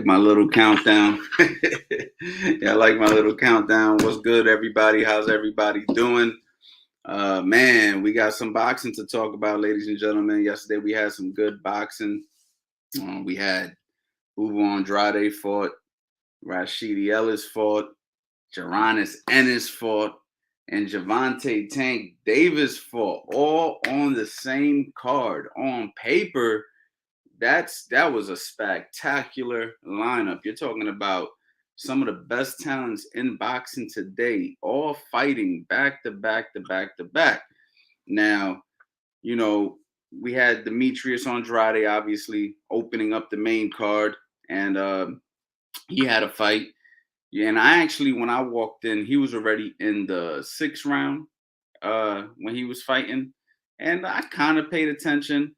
like my little countdown. Yeah, I like my little countdown. What's good, everybody? How's everybody doing? Man, we got some boxing to talk about, ladies and gentlemen. Yesterday we had some good boxing. We had Andrade fought, Rashid Ellis fought, Jaron Ennis fought, and Gervonta Tank Davis fought, all on the same card. On paper, that was a spectacular lineup. You're talking about some of the best talents in boxing today, all fighting back to back to back to back. Now, you know, we had Demetrius Andrade obviously opening up the main card, and he had a fight. Yeah, and I actually, when I walked in, he was already in the sixth round when he was fighting, and I kind of paid attention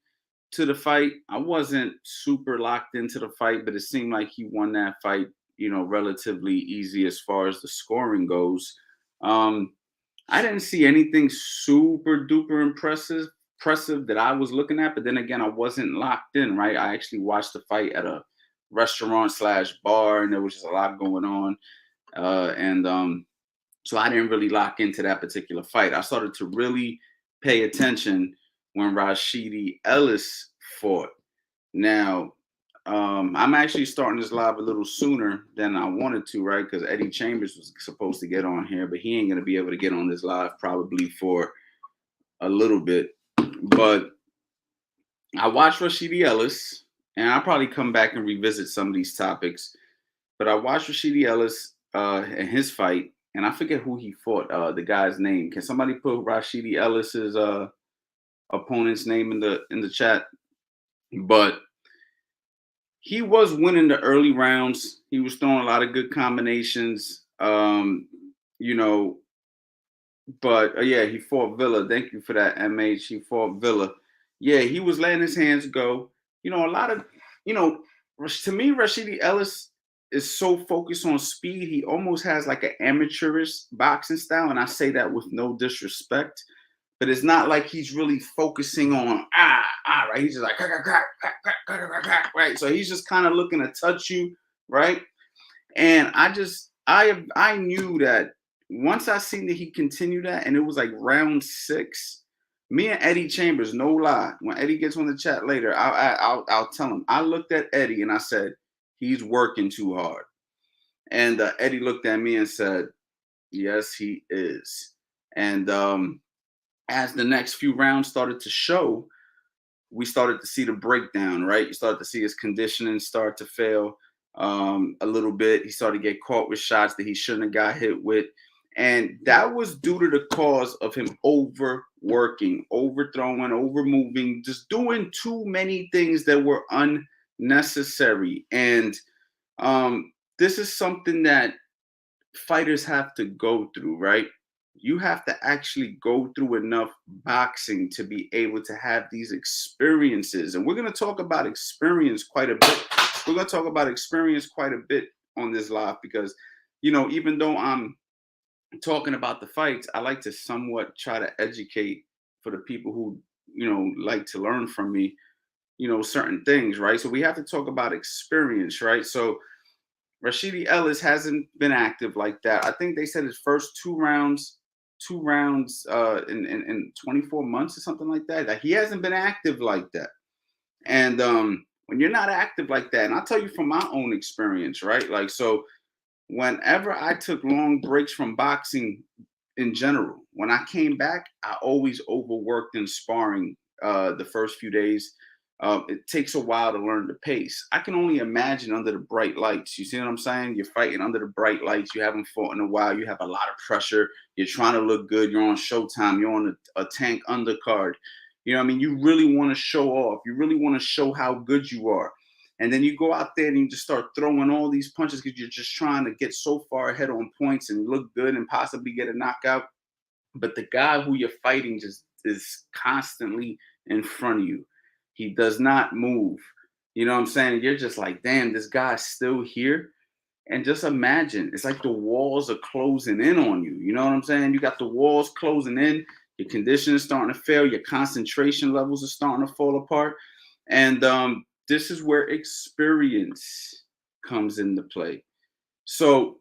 to the fight. I wasn't super locked into the fight, but it seemed like he won that fight, relatively easy as far as the scoring goes. I didn't see anything super duper impressive that I was looking at, but then again, I wasn't locked in, right? I actually watched the fight at a restaurant slash bar, and there was just a lot going on. And so I didn't really lock into that particular fight. I started to really pay attention when Rashid Ellis fought. Now, I'm actually starting this live a little sooner than I wanted to, right? Because Eddie Chambers was supposed to get on here, but he ain't going to be able to get on this live probably for a little bit. But I watched Rashid Ellis, and I'll probably come back and revisit some of these topics. But I watched Rashid Ellis in his fight, and I forget who he fought, the guy's name. Can somebody put Rashid Ellis's opponent's name in the chat? But he was winning the early rounds. He was throwing a lot of good combinations. But yeah, he fought Villa. Thank you for that, MH. He fought Villa. Yeah, he was letting his hands go. A lot of, to me, Rashid Ellis is so focused on speed. He almost has like an amateurish boxing style. And I say that with no disrespect. But it's not like he's really focusing on right. He's just like right. So he's just kind of looking to touch you, right? And I knew that once I seen that he continued that, and it was like round 6. Me and Eddie Chambers, no lie. When Eddie gets on the chat later, I'll tell him. I looked at Eddie and I said, he's working too hard. And Eddie looked at me and said, yes, he is. And as the next few rounds started to show, we started to see the breakdown, right? You started to see his conditioning start to fail a little bit. He started to get caught with shots that he shouldn't have got hit with. And that was due to the cause of him overworking, overthrowing, overmoving, just doing too many things that were unnecessary. And this is something that fighters have to go through, right? You have to actually go through enough boxing to be able to have these experiences. And we're going to talk about experience quite a bit. We're going to talk about experience quite a bit on this live because, even though I'm talking about the fights, I like to somewhat try to educate for the people who, like to learn from me, certain things, right? So we have to talk about experience, right? So Rashid Ellis hasn't been active like that. I think they said his first two rounds in 24 months or something like that. Like he hasn't been active like that. And when you're not active like that, and I'll tell you from my own experience, right? Like, so whenever I took long breaks from boxing in general, when I came back, I always overworked in sparring the first few days. It takes a while to learn the pace. I can only imagine under the bright lights. You see what I'm saying? You're fighting under the bright lights. You haven't fought in a while. You have a lot of pressure. You're trying to look good. You're on Showtime. You're on a Tank undercard. You know what I mean? You really want to show off. You really want to show how good you are. And then you go out there and you just start throwing all these punches because you're just trying to get so far ahead on points and look good and possibly get a knockout. But the guy who you're fighting just is constantly in front of you. He does not move. You know what I'm saying? You're just like, damn, this guy's still here. And just imagine, it's like the walls are closing in on you. You know what I'm saying? You got the walls closing in. Your condition is starting to fail. Your concentration levels are starting to fall apart. And this is where experience comes into play. So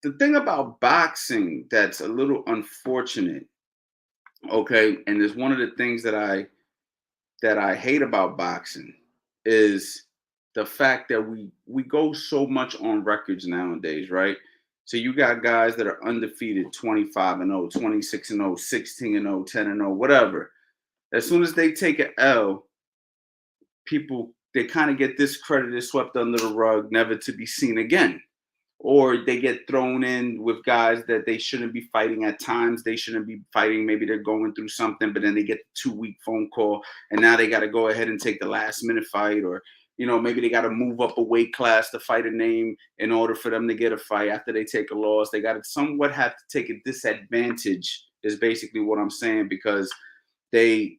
the thing about boxing that's a little unfortunate, okay, and it's one of the things that I hate about boxing is the fact that we go so much on records nowadays, right? So you got guys that are undefeated 25 and 0, 26 and 0, 16 and 0, 10 and 0, whatever. As soon as they take an L, people they kind of get discredited, swept under the rug, never to be seen again. Or they get thrown in with guys that they shouldn't be fighting at times. They shouldn't be fighting. Maybe they're going through something, but then they get the 2 week phone call, and now they got to go ahead and take the last minute fight, or maybe they got to move up a weight class to fight a name in order for them to get a fight after they take a loss. They got to somewhat have to take a disadvantage, is basically what I'm saying, because they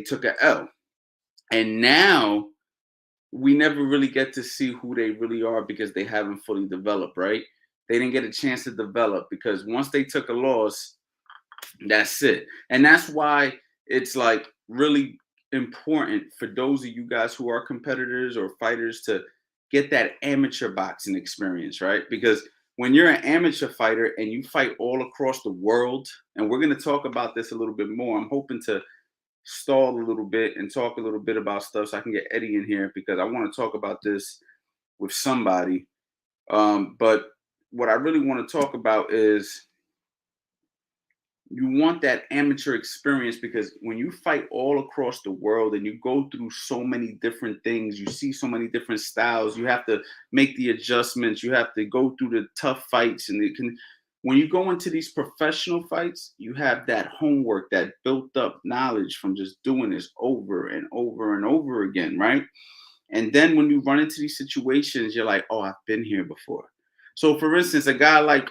took a L, and now we never really get to see who they really are because they haven't fully developed, right? They didn't get a chance to develop because once they took a loss, that's it. And that's why it's like really important for those of you guys who are competitors or fighters to get that amateur boxing experience, right? Because when you're an amateur fighter and you fight all across the world, and we're going to talk about this a little bit more, I'm hoping to stall a little bit and talk a little bit about stuff so I can get Eddie in here because I want to talk about this with somebody. But what I really want to talk about is you want that amateur experience because when you fight all across the world and you go through so many different things, you see so many different styles, you have to make the adjustments, you have to go through the tough fights, and when you go into these professional fights, you have that homework, that built up knowledge from just doing this over and over and over again, right? And then when you run into these situations, you're like, oh, I've been here before. So for instance, a guy like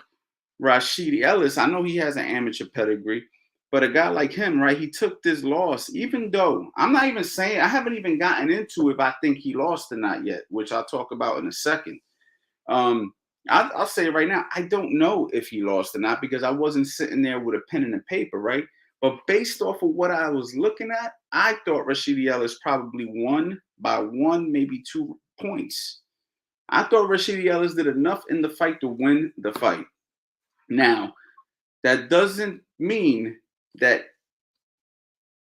Rashid Ellis, I know he has an amateur pedigree, but a guy like him, right? He took this loss, even though I'm not even saying, I haven't even gotten into if I think he lost or not yet, which I'll talk about in a second. I'll say right now, I don't know if he lost or not because I wasn't sitting there with a pen and a paper, right? But based off of what I was looking at, I thought Rashid Ellis probably won by 1, maybe 2 points. I thought Rashid Ellis did enough in the fight to win the fight. Now, that doesn't mean that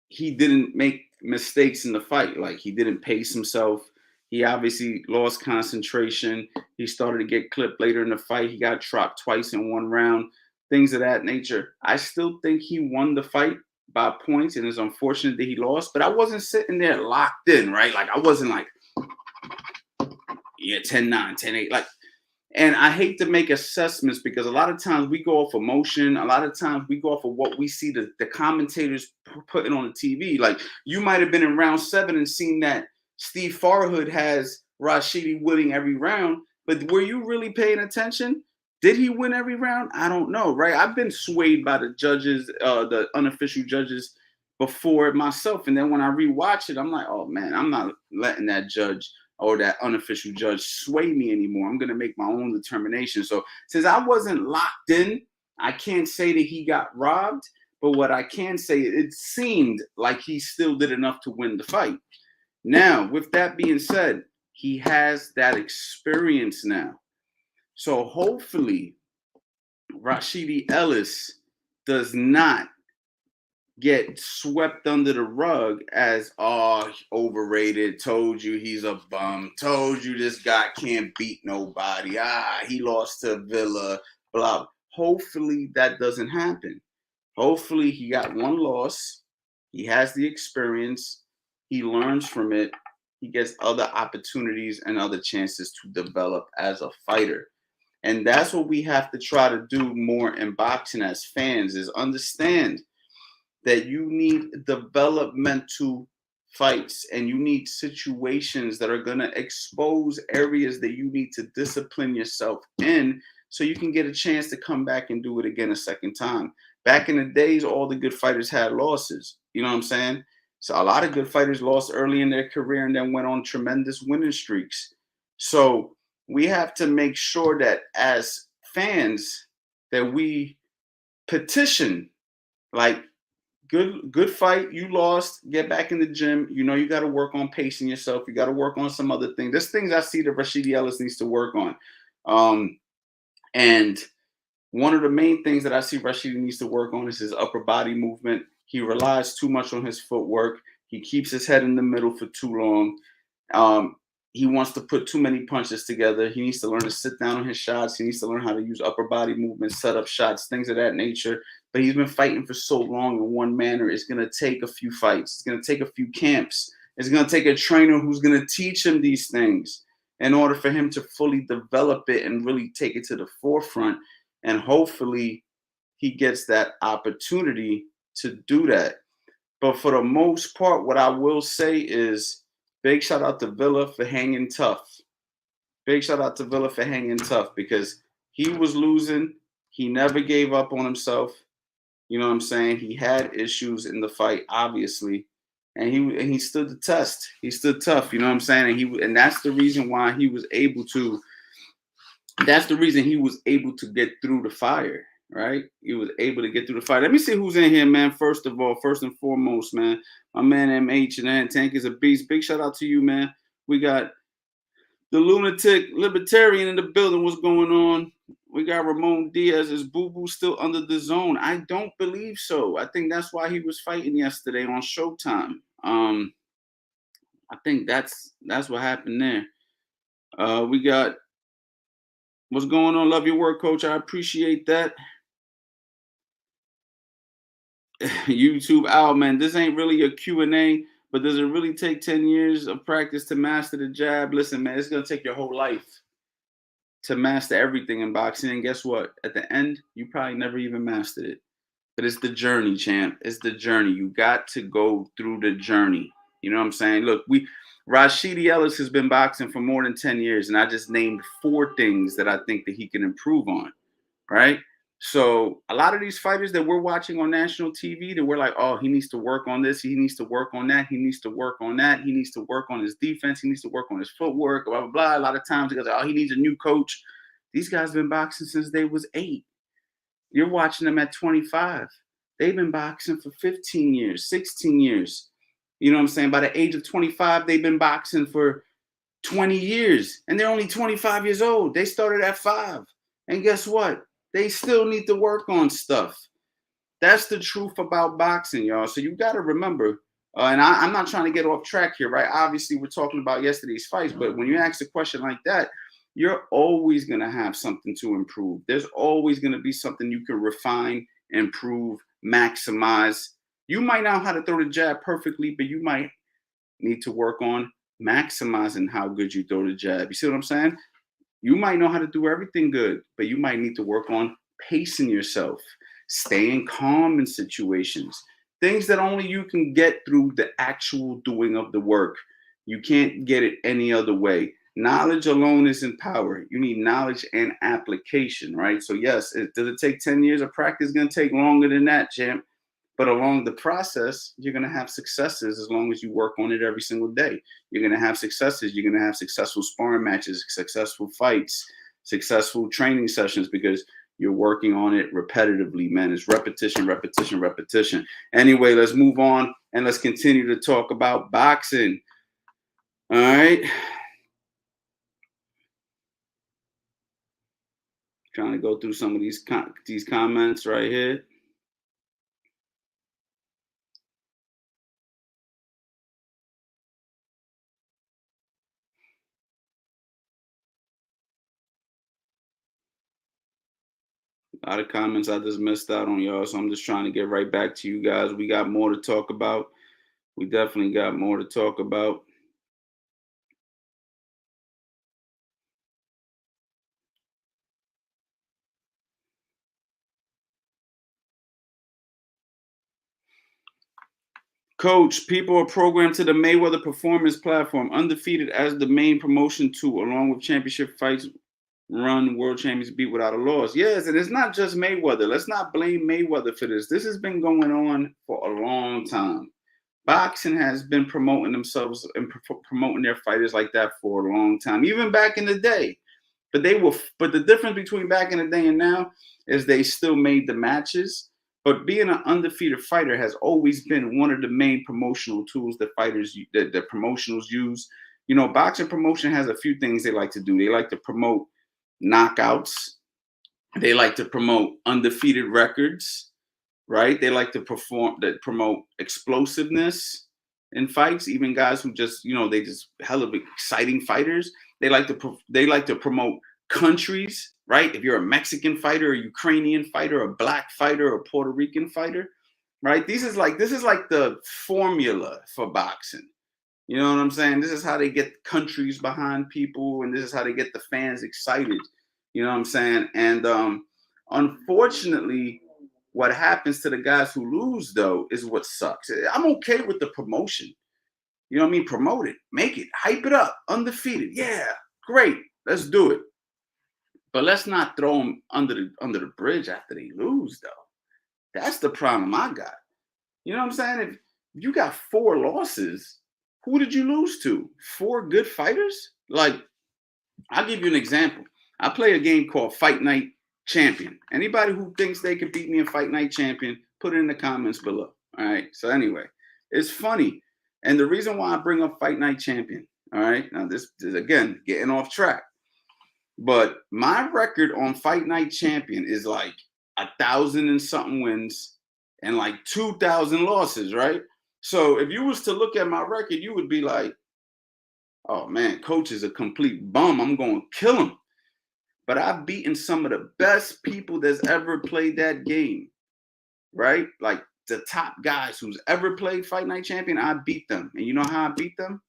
he didn't make mistakes in the fight. Like he didn't pace himself. He obviously lost concentration. He started to get clipped later in the fight. He got dropped twice in 1 round, things of that nature. I still think he won the fight by points, and it's unfortunate that he lost, but I wasn't sitting there locked in, right? Like I wasn't like, yeah, 10-9, 10-8. Like, and I hate to make assessments because a lot of times we go off emotion. A lot of times we go off of what we see the commentators putting on the TV. Like you might have been in round 7 and seen that Steve Farhood has Rashidi winning every round, but were you really paying attention? Did he win every round? I don't know, right? I've been swayed by the judges, the unofficial judges before myself. And then when I rewatch it, I'm like, oh man, I'm not letting that judge or that unofficial judge sway me anymore. I'm going to make my own determination. So since I wasn't locked in, I can't say that he got robbed, but what I can say, it seemed like he still did enough to win the fight. Now, with that being said, he has that experience now. So hopefully Rashidi Ellis does not get swept under the rug as, oh, overrated, told you he's a bum, told you this guy can't beat nobody, he lost to Villa, blah. Hopefully that doesn't happen. Hopefully he got 1 loss, he has the experience, he learns from it, he gets other opportunities and other chances to develop as a fighter. And that's what we have to try to do more in boxing as fans, is understand that you need developmental fights and you need situations that are going to expose areas that you need to discipline yourself in so you can get a chance to come back and do it again a second time. Back in the days, all the good fighters had losses. You know what I'm saying? So a lot of good fighters lost early in their career and then went on tremendous winning streaks. So we have to make sure that as fans that we petition, like, good fight. You lost. Get back in the gym. You know you got to work on pacing yourself. You got to work on some other things. There's things I see that Rashid Ellis needs to work on. And one of the main things that I see Rashid needs to work on is his upper body movement. He relies too much on his footwork. He keeps his head in the middle for too long. Um, he wants to put too many punches together. He needs to learn to sit down on his shots. He needs to learn how to use upper body movement, set up shots, things of that nature. But he's been fighting for so long in one manner. It's going to take a few fights. It's going to take a few camps. It's going to take a trainer who's going to teach him these things in order for him to fully develop it and really take it to the forefront. And hopefully he gets that opportunity to do that. But for the most part, what I will say is big shout out to Villa for hanging tough. Big shout out to Villa for hanging tough because he was losing. He never gave up on himself. You know what I'm saying? He had issues in the fight, obviously, and he stood the test. He stood tough. You know what I'm saying? And that's the reason why he was able to. That's the reason he was able to get through the fire, right? He was able to get through the fire. Let me see who's in here, man. First of all, first and foremost, man, my man MH and Tank is a beast. Big shout out to you, man. We got the lunatic libertarian in the building. What's going on? We got Ramon Diaz. Is Boo Boo still under the zone? I don't believe so. I think that's why he was fighting yesterday on Showtime. I think that's what happened there. We got what's going on? Love your work, coach. I appreciate that. YouTube Owl, man. This ain't really a Q&A, but does it really take 10 years of practice to master the jab? Listen, man, it's going to take your whole life to master everything in boxing. And guess what? At the end, you probably never even mastered it. But it's the journey, champ. It's the journey. You got to go through the journey. You know what I'm saying? Look, Rashid Ellis has been boxing for more than 10 years, and I just named 4 things that I think that he can improve on, right? So a lot of these fighters that we're watching on national TV, that we're like, oh, he needs to work on this. He needs to work on that. He needs to work on that. He needs to work on his defense. He needs to work on his footwork, blah, blah, blah. A lot of times it goes, oh, he needs a new coach. These guys have been boxing since they was 8. You're watching them at 25. They've been boxing for 15 years, 16 years. You know what I'm saying? By the age of 25, they've been boxing for 20 years. And they're only 25 years old. They started at 5. And guess what? They still need to work on stuff. That's the truth about boxing, y'all. So you got to remember, and I'm not trying to get off track here, right? Obviously, we're talking about yesterday's fights, but when you ask a question like that, you're always going to have something to improve. There's always going to be something you can refine, improve, maximize. You might know how to throw the jab perfectly, but you might need to work on maximizing how good you throw the jab. You see what I'm saying? You might know how to do everything good, but you might need to work on pacing yourself, staying calm in situations, things that only you can get through the actual doing of the work. You can't get it any other way. Knowledge alone isn't power. You need knowledge and application, right? So yes, does it take 10 years of practice? It's going to take longer than that, champ. But along the process, you're going to have successes as long as you work on it every single day. You're going to have successes. You're going to have successful sparring matches, successful fights, successful training sessions because you're working on it repetitively, man. It's repetition, repetition, repetition. Anyway, let's move on and let's continue to talk about boxing. All right. Trying to go through some of these comments right here. A lot of comments I just missed out on, y'all. So I'm just trying to get right back to you guys. We got more to talk about. We definitely got more to talk about. Coach, people are programmed to the Mayweather Performance platform, undefeated as the main promotion tool, along with championship fights run world champions beat without a loss. Yes, and it's not just Mayweather. Let's not blame Mayweather for this. This has been going on for a long time. Boxing has been promoting themselves and promoting their fighters like that for a long time, even back in the day. But the difference between back in the day and now is they still made the matches, But being an undefeated fighter has always been one of the main promotional tools that the promotionals use. You know, boxing promotion has a few things they like to do. They like to promote knockouts. They like to promote undefeated records, right? They like to promote explosiveness in fights. Even guys who just, they just hell of exciting fighters. They like to promote countries, right? If you're a Mexican fighter, a Ukrainian fighter, a black fighter, a Puerto Rican fighter, right? This is like the formula for boxing. You know what I'm saying? This is how they get countries behind people, and this is how they get the fans excited. You know what I'm saying? And unfortunately, what happens to the guys who lose, though, is what sucks. I'm okay with the promotion. You know what I mean? Promote it, make it, hype it up, undefeated. Yeah, great. Let's do it. But let's not throw them under the bridge after they lose, though. That's the problem I got. You know what I'm saying? If you got 4 losses, who did you lose to? 4 good fighters? Like, I'll give you an example. I play a game called Fight Night Champion. Anybody who thinks they can beat me in Fight Night Champion, put it in the comments below. All right. So anyway, it's funny. And the reason why I bring up Fight Night Champion, all right, now this is, again, getting off track. But my record on Fight Night Champion is like 1,000 and something wins and like 2,000 losses, right? So if you was to look at my record, you would be like, oh man, coach is a complete bum. I'm going to kill him. But I've beaten some of the best people that's ever played that game, right? Like the top guys who's ever played Fight Night Champion, I beat them. And you know how I beat them?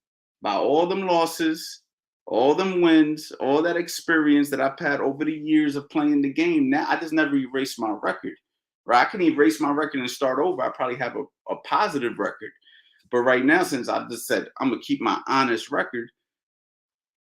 By all them losses, all them wins, all that experience that I've had over the years of playing the game. Now, I just never erased my record, right? I can erase my record and start over. I probably have a positive record. But right now, since I just said I'm going to keep my honest record,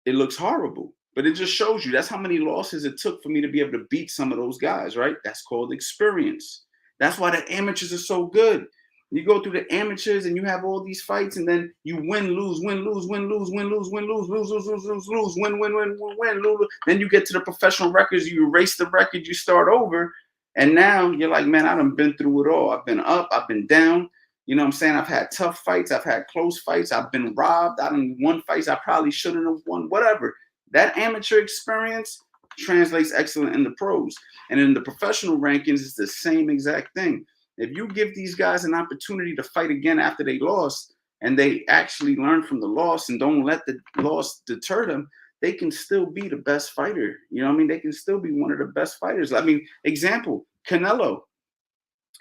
it looks horrible. But it just shows you that's how many losses it took for me to be able to beat some of those guys, right? That's called experience. That's why the amateurs are so good. You go through the amateurs and you have all these fights, and then you win, lose, win, lose, win, lose, win, lose, win, lose, lose, lose, lose, lose, lose, win, win, win, win, win, lose. Then you get to the professional records, you erase the record, you start over. And now you're like, man, I done been through it all. I've been up, I've been down. You know what I'm saying? I've had tough fights, I've had close fights, I've been robbed, I done won fights I probably shouldn't have won, whatever. That amateur experience translates excellent in the pros. And in the professional rankings, it's the same exact thing. If you give these guys an opportunity to fight again after they lost, and they actually learn from the loss and don't let the loss deter them, they can still be the best fighter. You know what I mean? They can still be one of the best fighters. I mean, example, Canelo.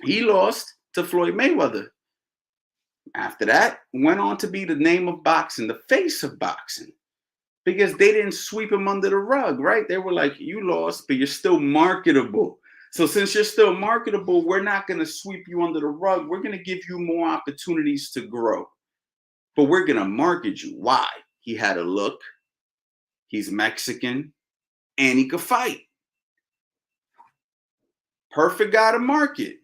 He lost to Floyd Mayweather. After that, went on to be the name of boxing, the face of boxing. Because they didn't sweep him under the rug, right? They were like, you lost, but you're still marketable. So since you're still marketable, we're not going to sweep you under the rug. We're going to give you more opportunities to grow. But we're going to market you. Why? He had a look. He's Mexican. And he could fight. Perfect guy to market.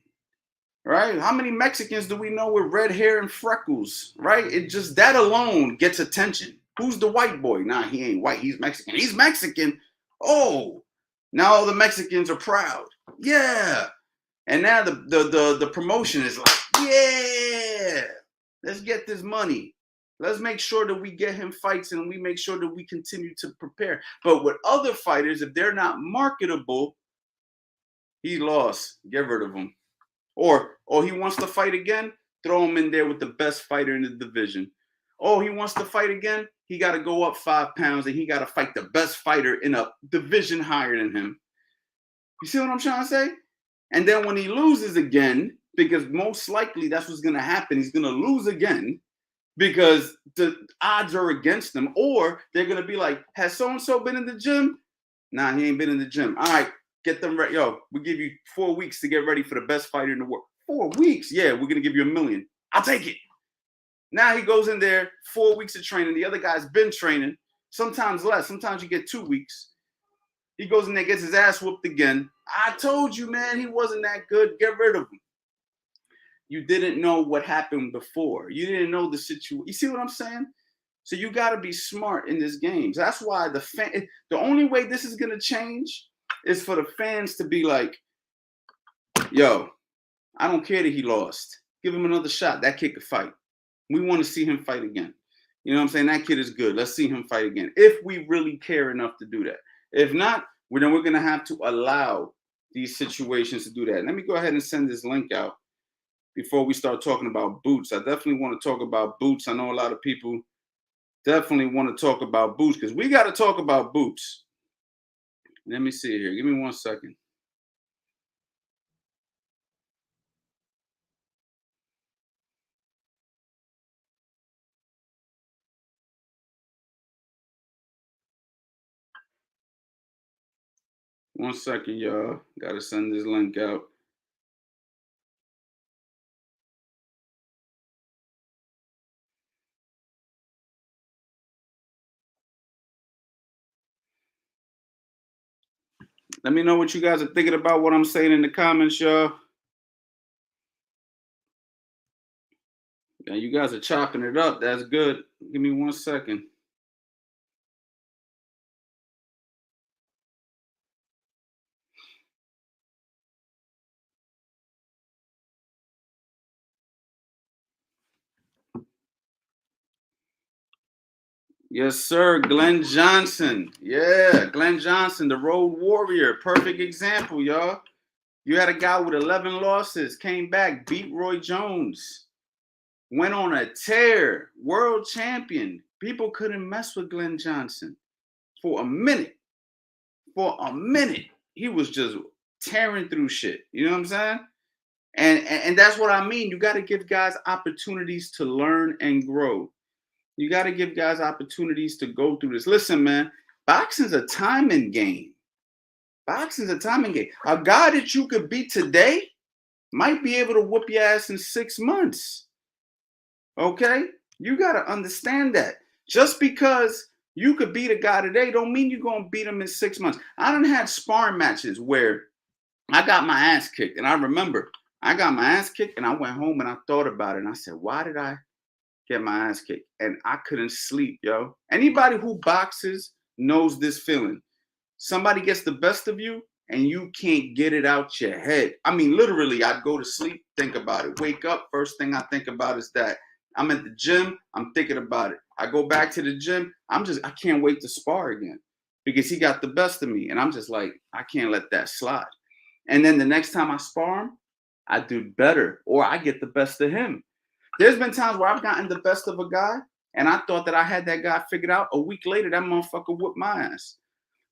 Right? How many Mexicans do we know with red hair and freckles? Right? It just, that alone gets attention. Who's the white boy? Nah, he ain't white. He's Mexican. He's Mexican. Oh, now all the Mexicans are proud. Yeah. And now the promotion is like, yeah, let's get this money. Let's make sure that we get him fights and we make sure that we continue to prepare. But with other fighters, if they're not marketable, he lost. Get rid of him. Or he wants to fight again, throw him in there with the best fighter in the division. Oh, he wants to fight again, he got to go up 5 pounds and he got to fight the best fighter in a division higher than him. You see what I'm trying to say? And then when he loses again, because most likely that's what's going to happen, he's going to lose again because the odds are against him. Or they're going to be like, has so-and-so been in the gym? Nah, he ain't been in the gym. All right, get them ready. Yo, we give you 4 weeks to get ready for the best fighter in the world. 4 weeks? Yeah, we're going to give you $1 million. I'll take it. Now he goes in there, 4 weeks of training. The other guy's been training, sometimes less. Sometimes you get 2 weeks. He goes in there, gets his ass whooped again. I told you, man, he wasn't that good. Get rid of him. You didn't know what happened before. You didn't know the situation. You see what I'm saying? So you got to be smart in this game. So that's why the only way this is going to change is for the fans to be like, yo, I don't care that he lost. Give him another shot. That kid could fight. We want to see him fight again. You know what I'm saying? That kid is good. Let's see him fight again. If we really care enough to do that. If not, then we're going to have to allow these situations to do that. Let me go ahead and send this link out before we start talking about Boots. I definitely want to talk about Boots. I know a lot of people definitely want to talk about Boots because we got to talk about Boots. Let me see here. Give me 1 second. One second, y'all. Got to send this link out. Let me know what you guys are thinking about what I'm saying in the comments, y'all. Yeah, you guys are chopping it up. That's good. Give me 1 second. Yes, sir. Glenn Johnson. Yeah, Glenn Johnson, the road warrior. Perfect example, y'all. You had a guy with 11 losses, came back, beat Roy Jones, went on a tear, world champion. People couldn't mess with Glenn Johnson for a minute. For a minute, he was just tearing through shit. You know what I'm saying? And that's what I mean. You got to give guys opportunities to learn and grow. You got to give guys opportunities to go through this. Listen, man, boxing's a timing game. Boxing's a timing game. A guy that you could beat today might be able to whoop your ass in 6 months. Okay? You got to understand that. Just because you could beat a guy today don't mean you're going to beat him in 6 months. I done had sparring matches where I got my ass kicked. And I remember I got my ass kicked and I went home and I thought about it. And I said, why did I get my ass kicked? And I couldn't sleep, yo. Anybody who boxes knows this feeling. Somebody gets the best of you and you can't get it out your head. I mean, literally, I'd go to sleep, think about it. Wake up, first thing I think about is that. I'm at the gym, I'm thinking about it. I go back to the gym, I can't wait to spar again because he got the best of me. And I'm just like, I can't let that slide. And then the next time I spar him, I do better or I get the best of him. There's been times where I've gotten the best of a guy and I thought that I had that guy figured out. A week later, that motherfucker whooped my ass.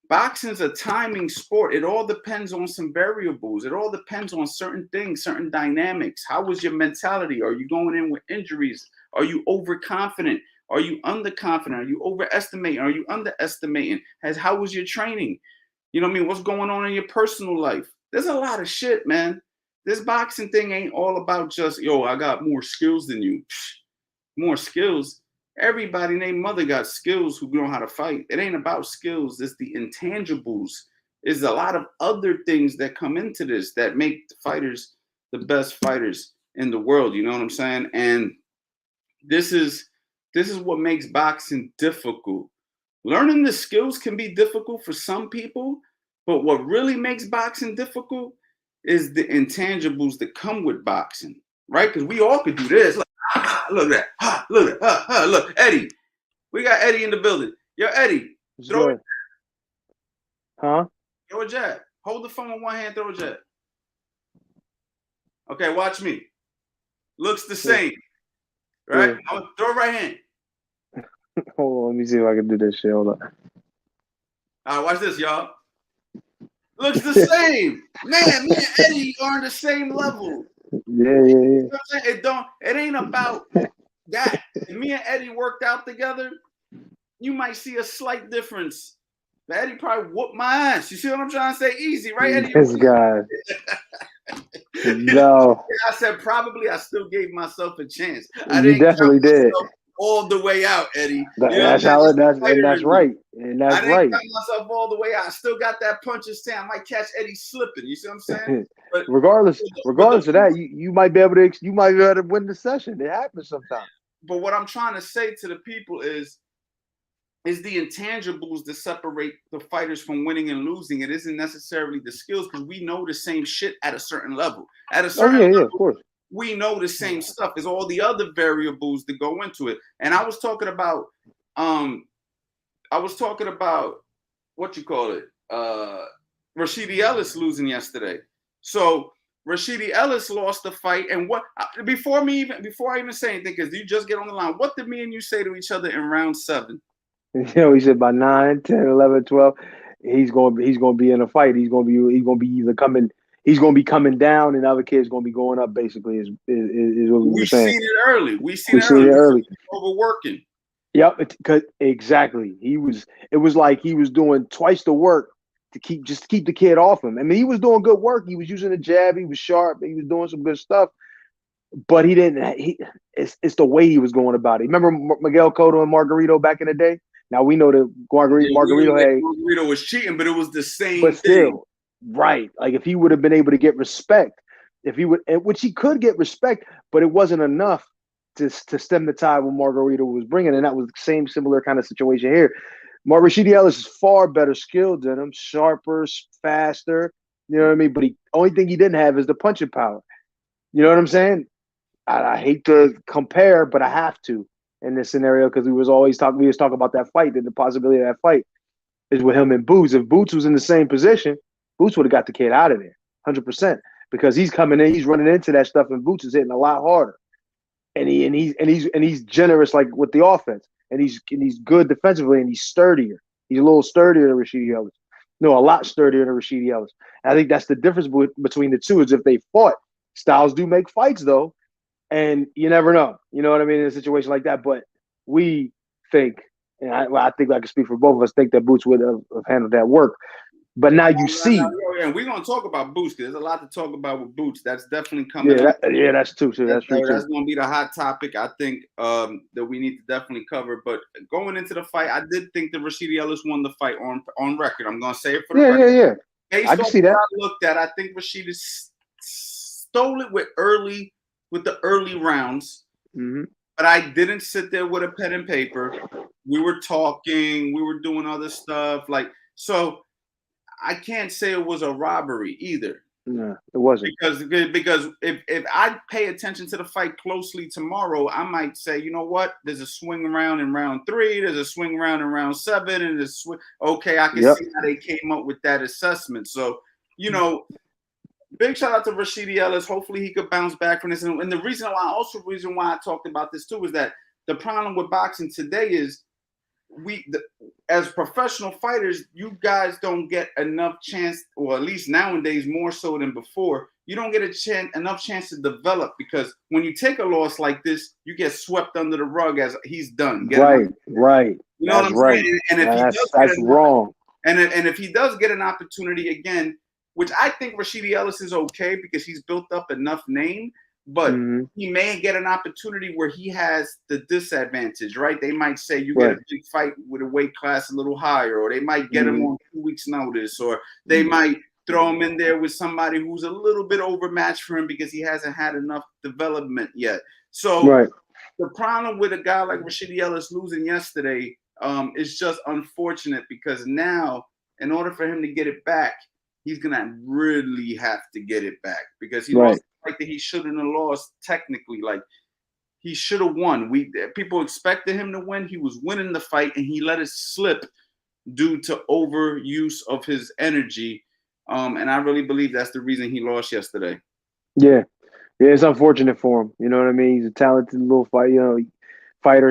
Boxing's a timing sport. It all depends on some variables. It all depends on certain things, certain dynamics. How was your mentality? Are you going in with injuries? Are you overconfident? Are you underconfident? Are you overestimating? Are you underestimating? How was your training? You know what I mean? What's going on in your personal life? There's a lot of shit, man. This boxing thing ain't all about just, yo, I got more skills than you. More skills. Everybody named Mother got skills who know how to fight. It ain't about skills. It's the intangibles. There's a lot of other things that come into this that make the fighters the best fighters in the world. You know what I'm saying? And this is what makes boxing difficult. Learning the skills can be difficult for some people, but what really makes boxing difficult is the intangibles that come with boxing, right? Because we all could do this. Look at that. Look at that. Look, Eddie. We got Eddie in the building. Yo, Eddie, throw it. Huh? Throw a jab. Hold the phone with one hand, throw a jab. Okay, watch me. Looks the same. Right? Yeah. Throw it right hand. Hold on, let me see if I can do this shit. Hold on. All right, watch this, y'all. Looks the same. Man, me and Eddie are on the same level. Yeah. You know it ain't about that. If me and Eddie worked out together, you might see a slight difference. But Eddie probably whooped my ass. You see what I'm trying to say? Easy, right, Eddie? This guy. No. I said probably. I still gave myself a chance. You definitely did. All the way out, Eddie. That's right. And that's I didn't cut myself all the way out. I still got that puncher's stand. I might catch Eddie slipping. You see what I'm saying? But regardless of that, you might be able to win the session. It happens sometimes. But what I'm trying to say to the people is is the intangibles that separate the fighters from winning and losing. It isn't necessarily the skills, because we know the same shit at a certain level. At a certain yeah, level, of course. we know the same stuff as all the other variables that go into it. And I was talking about what you call it, Rashid Ellis losing yesterday. So Rashid Ellis lost the fight, and what before I even say anything, because you just get on the line, what did me and you say to each other in round 7? You know, he said by 9, 10, 11, 12, he's going to be in a fight. He's going to be either coming. He's going to be coming down, and the other kid's going to be going up. Basically, is what we were saying. Seen it early. We seen it early. Overworking. Yep, exactly. It was like he was doing twice the work to keep the kid off him. I mean, he was doing good work. He was using the jab. He was sharp. He was doing some good stuff. But he didn't. It's the way he was going about it. Remember Miguel Cotto and Margarito back in the day? Now we know that Margarito was cheating, but it was the same but still, thing. Right. Like if he would have been able to get respect, which he could get respect, but it wasn't enough to stem the tide what Margarito was bringing, and that was the same similar kind of situation here. Rashid Ellis is far better skilled than him, sharper, faster. You know what I mean? But only thing he didn't have is the punching power. You know what I'm saying? I hate to compare, but I have to in this scenario because we was talking about that fight, the possibility of that fight is with him and Boots. If Boots was in the same position, Boots would have got the kid out of there 100% because he's coming in, he's running into that stuff, and Boots is hitting a lot harder. And he's generous like with the offense, and he's good defensively, and he's sturdier. He's a little sturdier than Rashid Ellis. No, a lot sturdier than Rashid Ellis. And I think that's the difference between the two is if they fought. Styles do make fights though, and you never know. You know what I mean in a situation like that. But we think, and I think I can speak for both of us, think that Boots would have handled that work. But now you see. And we're going to talk about Boots because there's a lot to talk about with Boots. That's definitely coming up. That's true, too. That's true, too. That's going to be the hot topic, I think, that we need to definitely cover. But going into the fight, I did think that Rashid Ellis won the fight on record. I'm going to say it for the record. Yeah. Based I can see that. I looked at, I think Rashid stole it with the early rounds. Mm-hmm. But I didn't sit there with a pen and paper. We were talking. We were doing other stuff. So I can't say it was a robbery either. No, it wasn't. Because if I pay attention to the fight closely tomorrow, I might say, you know what? There's a swing around in round 3. There's a swing around in round 7. And okay, I can see how they came up with that assessment. So, big shout out to Rashid Ellis. Hopefully he could bounce back from this. And the reason why I talked about this too is that the problem with boxing today is as professional fighters, you guys don't get enough chance, or at least nowadays more so than before, you don't get enough chance to develop, because when you take a loss like this, you get swept under the rug as he's done. Right. You know what I'm saying? And that's wrong. And if he does get an opportunity again, which I think Rashid Ellis is okay because he's built up enough name, but he may get an opportunity where he has the disadvantage, right? They might say you get a big fight with a weight class a little higher, or they might get him on 2 weeks' notice, or they might throw him in there with somebody who's a little bit overmatched for him because he hasn't had enough development yet. So the problem with a guy like Rashid Ellis losing yesterday is just unfortunate, because now in order for him to get it back, he's going to really have to get it back, because he lost the fight that he shouldn't have lost technically. Like, he should have won. People expected him to win. He was winning the fight, and he let it slip due to overuse of his energy. And I really believe that's the reason he lost yesterday. Yeah, it's unfortunate for him. You know what I mean? He's a talented little fighter.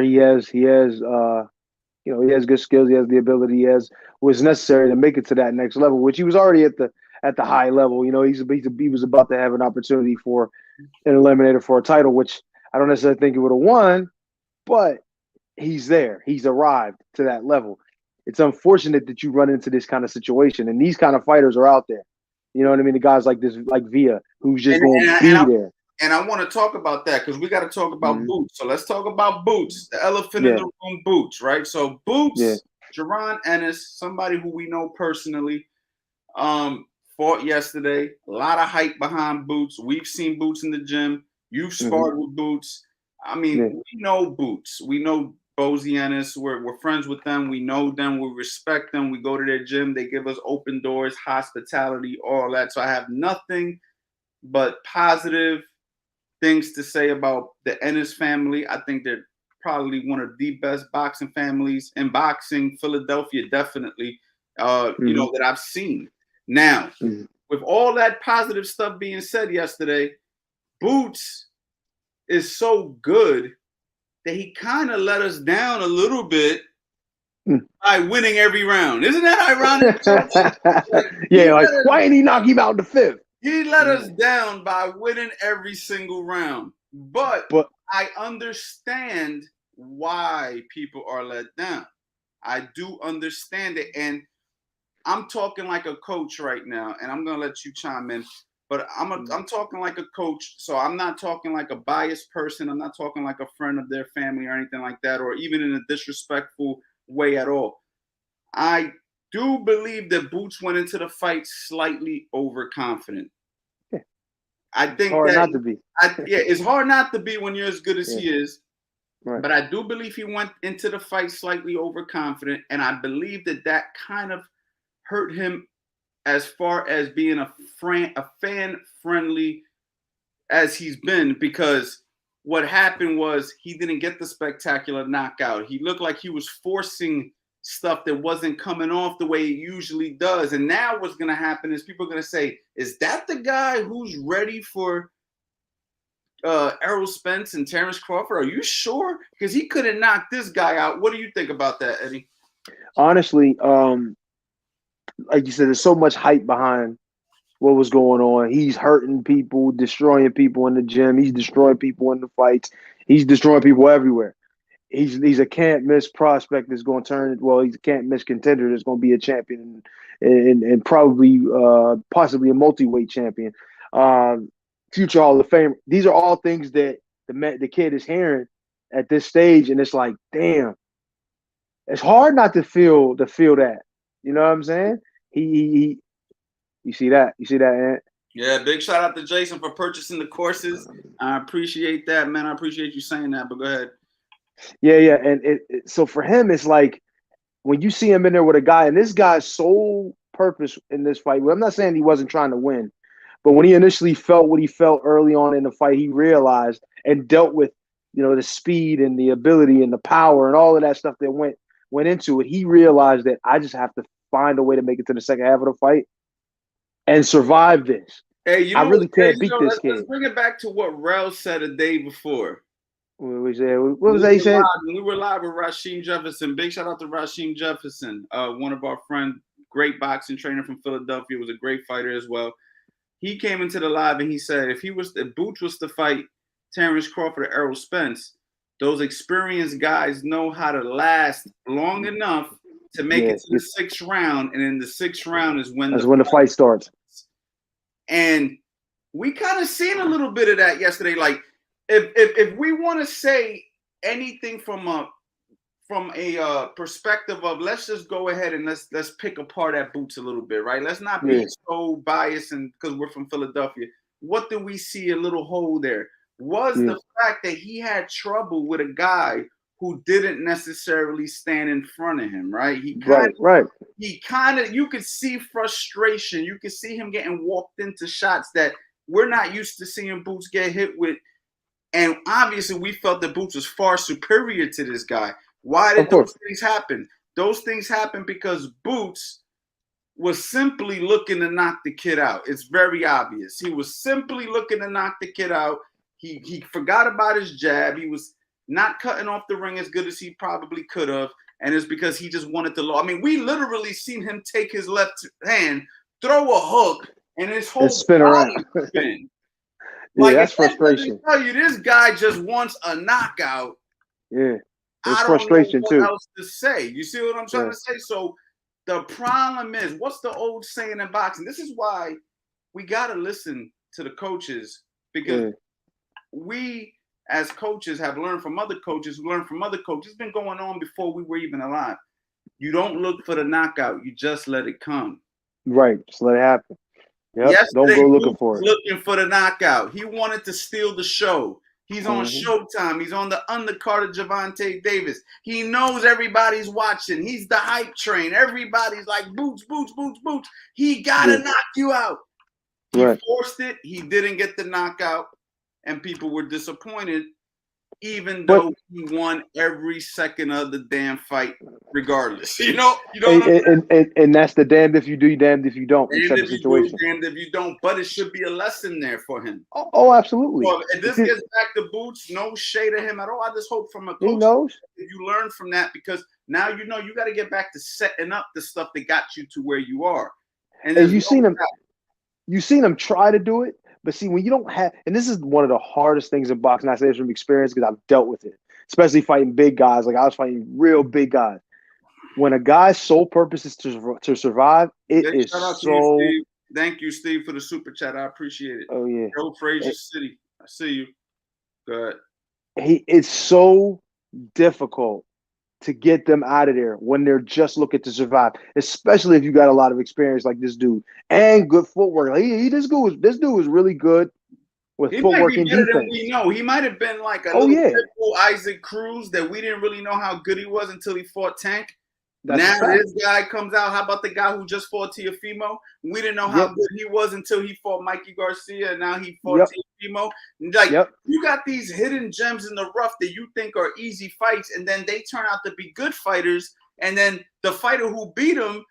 He has he has good skills. He has the ability. He has what's necessary to make it to that next level, which he was already at the high level. He was about to have an opportunity for an eliminator for a title, which I don't necessarily think he would have won, but he's there. He's arrived to that level. It's unfortunate that you run into this kind of situation, and these kind of fighters are out there. You know what I mean? The guys like this, like Villa, who's just going to be there. And I want to talk about that because we got to talk about Boots. So let's talk about Boots, the elephant in the room, Boots, right? So Boots, Jaron Ennis, somebody who we know personally, fought yesterday. A lot of hype behind Boots. We've seen Boots in the gym. You've sparred with Boots. I mean, we know Boots. We know Bozy Ennis. We're friends with them. We know them. We respect them. We go to their gym. They give us open doors, hospitality, all that. So I have nothing but positive things to say about the Ennis family. I think they're probably one of the best boxing families in boxing. Philadelphia, definitely, that I've seen. Now, with all that positive stuff being said yesterday, Boots is so good that he kind of let us down a little bit by winning every round. Isn't that ironic? Yeah, why ain't he knock him out in the fifth? He let us down by winning every single round. But I understand why people are let down. I do understand it. And I'm talking like a coach right now, and I'm going to let you chime in. But I'm talking like a coach, so I'm not talking like a biased person. I'm not talking like a friend of their family or anything like that, or even in a disrespectful way at all. I do believe that Boots went into the fight slightly overconfident. Yeah. I think hard not to be. It's hard not to be when you're as good as he is. Right. But I do believe he went into the fight slightly overconfident, and I believe that kind of hurt him as far as being a fan-friendly as he's been, because what happened was he didn't get the spectacular knockout. He looked like he was forcing stuff that wasn't coming off the way it usually does. And now what's going to happen is people are going to say, is that the guy who's ready for Errol Spence and Terrence Crawford? Are you sure? Because he couldn't knock this guy out. What do you think about that, Eddie? Honestly, like you said, there's so much hype behind what was going on. He's hurting people, destroying people in the gym. He's destroying people in the fights. He's destroying people everywhere. He's a can't miss prospect that's going to turn. Well, he's a can't miss contender that's going to be a champion and probably possibly a multi-weight champion, future Hall of Fame. These are all things that the kid is hearing at this stage, and it's like, damn, it's hard not to feel that. You know what I'm saying? You see that? You see that, Ant? Yeah, big shout out to Jason for purchasing the courses. I appreciate that, man. I appreciate you saying that, but go ahead. Yeah. And so for him, it's like when you see him in there with a guy, and this guy's sole purpose in this fight, well, I'm not saying he wasn't trying to win, but when he initially felt what he felt early on in the fight, he realized and dealt with, the speed and the ability and the power and all of that stuff that went into it. He realized that I just have to find a way to make it to the second half of the fight and survive this. Hey, I really can't beat this kid. Let's bring it back to what Rel said a day before. What was that he said? We were live with Rashid Jefferson. Big shout out to Rashid Jefferson, one of our friends, great boxing trainer from Philadelphia, was a great fighter as well. He came into the live and he said if Boots was to fight Terrence Crawford or Errol Spence, those experienced guys know how to last long enough to make it to the sixth round, and in the sixth round is when the fight starts. And we kind of seen a little bit of that yesterday. Like, if we want to say anything from a perspective of, let's just go ahead and let's pick apart at Boots a little bit, right? Let's not be so biased, and because we're from Philadelphia, what do we see a little hole there? Was the fact that he had trouble with a guy who didn't necessarily stand in front of him, right? He kind of, you could see frustration. You could see him getting walked into shots that we're not used to seeing Boots get hit with. And obviously we felt that Boots was far superior to this guy. Why did those things happen? Those things happened because Boots was simply looking to knock the kid out. It's very obvious. He was simply looking to knock the kid out. He forgot about his jab. He was not cutting off the ring as good as he probably could have. And it's because he just wanted to. I mean, we literally seen him take his left hand, throw a hook, and his whole spin around. Spin. Like, that's frustration. Tell you, this guy just wants a knockout. Yeah, it's frustration too. What else to say? You see what I'm trying to say? So the problem is, what's the old saying in boxing? This is why we got to listen to the coaches, because we as coaches have learned from other coaches who learned from other coaches. It's been going on before we were even alive. You don't look for the knockout. You just let it come. Right. Just let it happen. Yep. Don't go looking for it. Looking for the knockout. He wanted to steal the show. He's on Showtime. He's on the undercard of Gervonta Davis. He knows everybody's watching. He's the hype train. Everybody's like, Boots, Boots, Boots, Boots. He got to knock you out. He forced it. He didn't get the knockout. And people were disappointed, even though he won every second of the damn fight, regardless. You know and that's the damned if you do, damned if you don't. Damned if you do, damned if you don't. But it should be a lesson there for him. Oh, absolutely. Well, if this gets back to Boots, no shade of him at all. I just hope from a coach, he knows. You learn from that, because now you know you got to get back to setting up the stuff that got you to where you are. And you've seen him try to do it. But see, when you don't have, and this is one of the hardest things in boxing, I say this from experience because I've dealt with it, especially fighting big guys. Like I was fighting real big guys. When a guy's sole purpose is to survive, it is so. Thank you, Steve, for the super chat. I appreciate it. Oh yeah, Joe Frazier City. I see you. Go ahead. It's so difficult to get them out of there when they're just looking to survive, especially if you got a lot of experience like this dude and good footwork. Like this dude was really good with footwork and defense. Than we know. He might have been like a little Isaac Cruz that we didn't really know how good he was until he fought Tank. Now this guy comes out. How about the guy who just fought Teofimo? We didn't know how good he was until he fought Mikey Garcia, and now he fought Teofimo. Like you got these hidden gems in the rough that you think are easy fights, and then they turn out to be good fighters. And then the fighter who beat him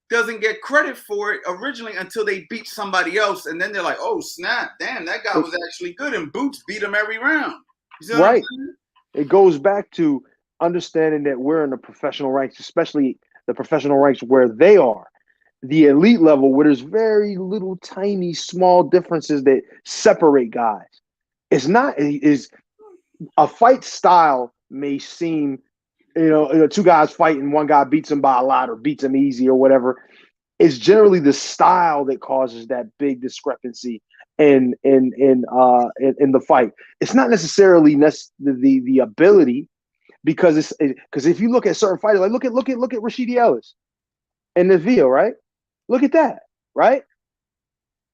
doesn't get credit for it originally until they beat somebody else, and then they're like, "Oh snap! Damn, that guy was actually good." And Boots beat him every round. You see what I'm saying? It goes back to understanding that we're in the professional ranks, especially the professional ranks where they are, the elite level, where there's very little, tiny, small differences that separate guys. It's not is a fight style may seem, two guys fighting, one guy beats him by a lot or beats him easy or whatever. It's generally the style that causes that big discrepancy in the fight. It's not necessarily the ability. Because if you look at certain fighters, like look at Rashid Ellis and Navio, right? Look at that, right?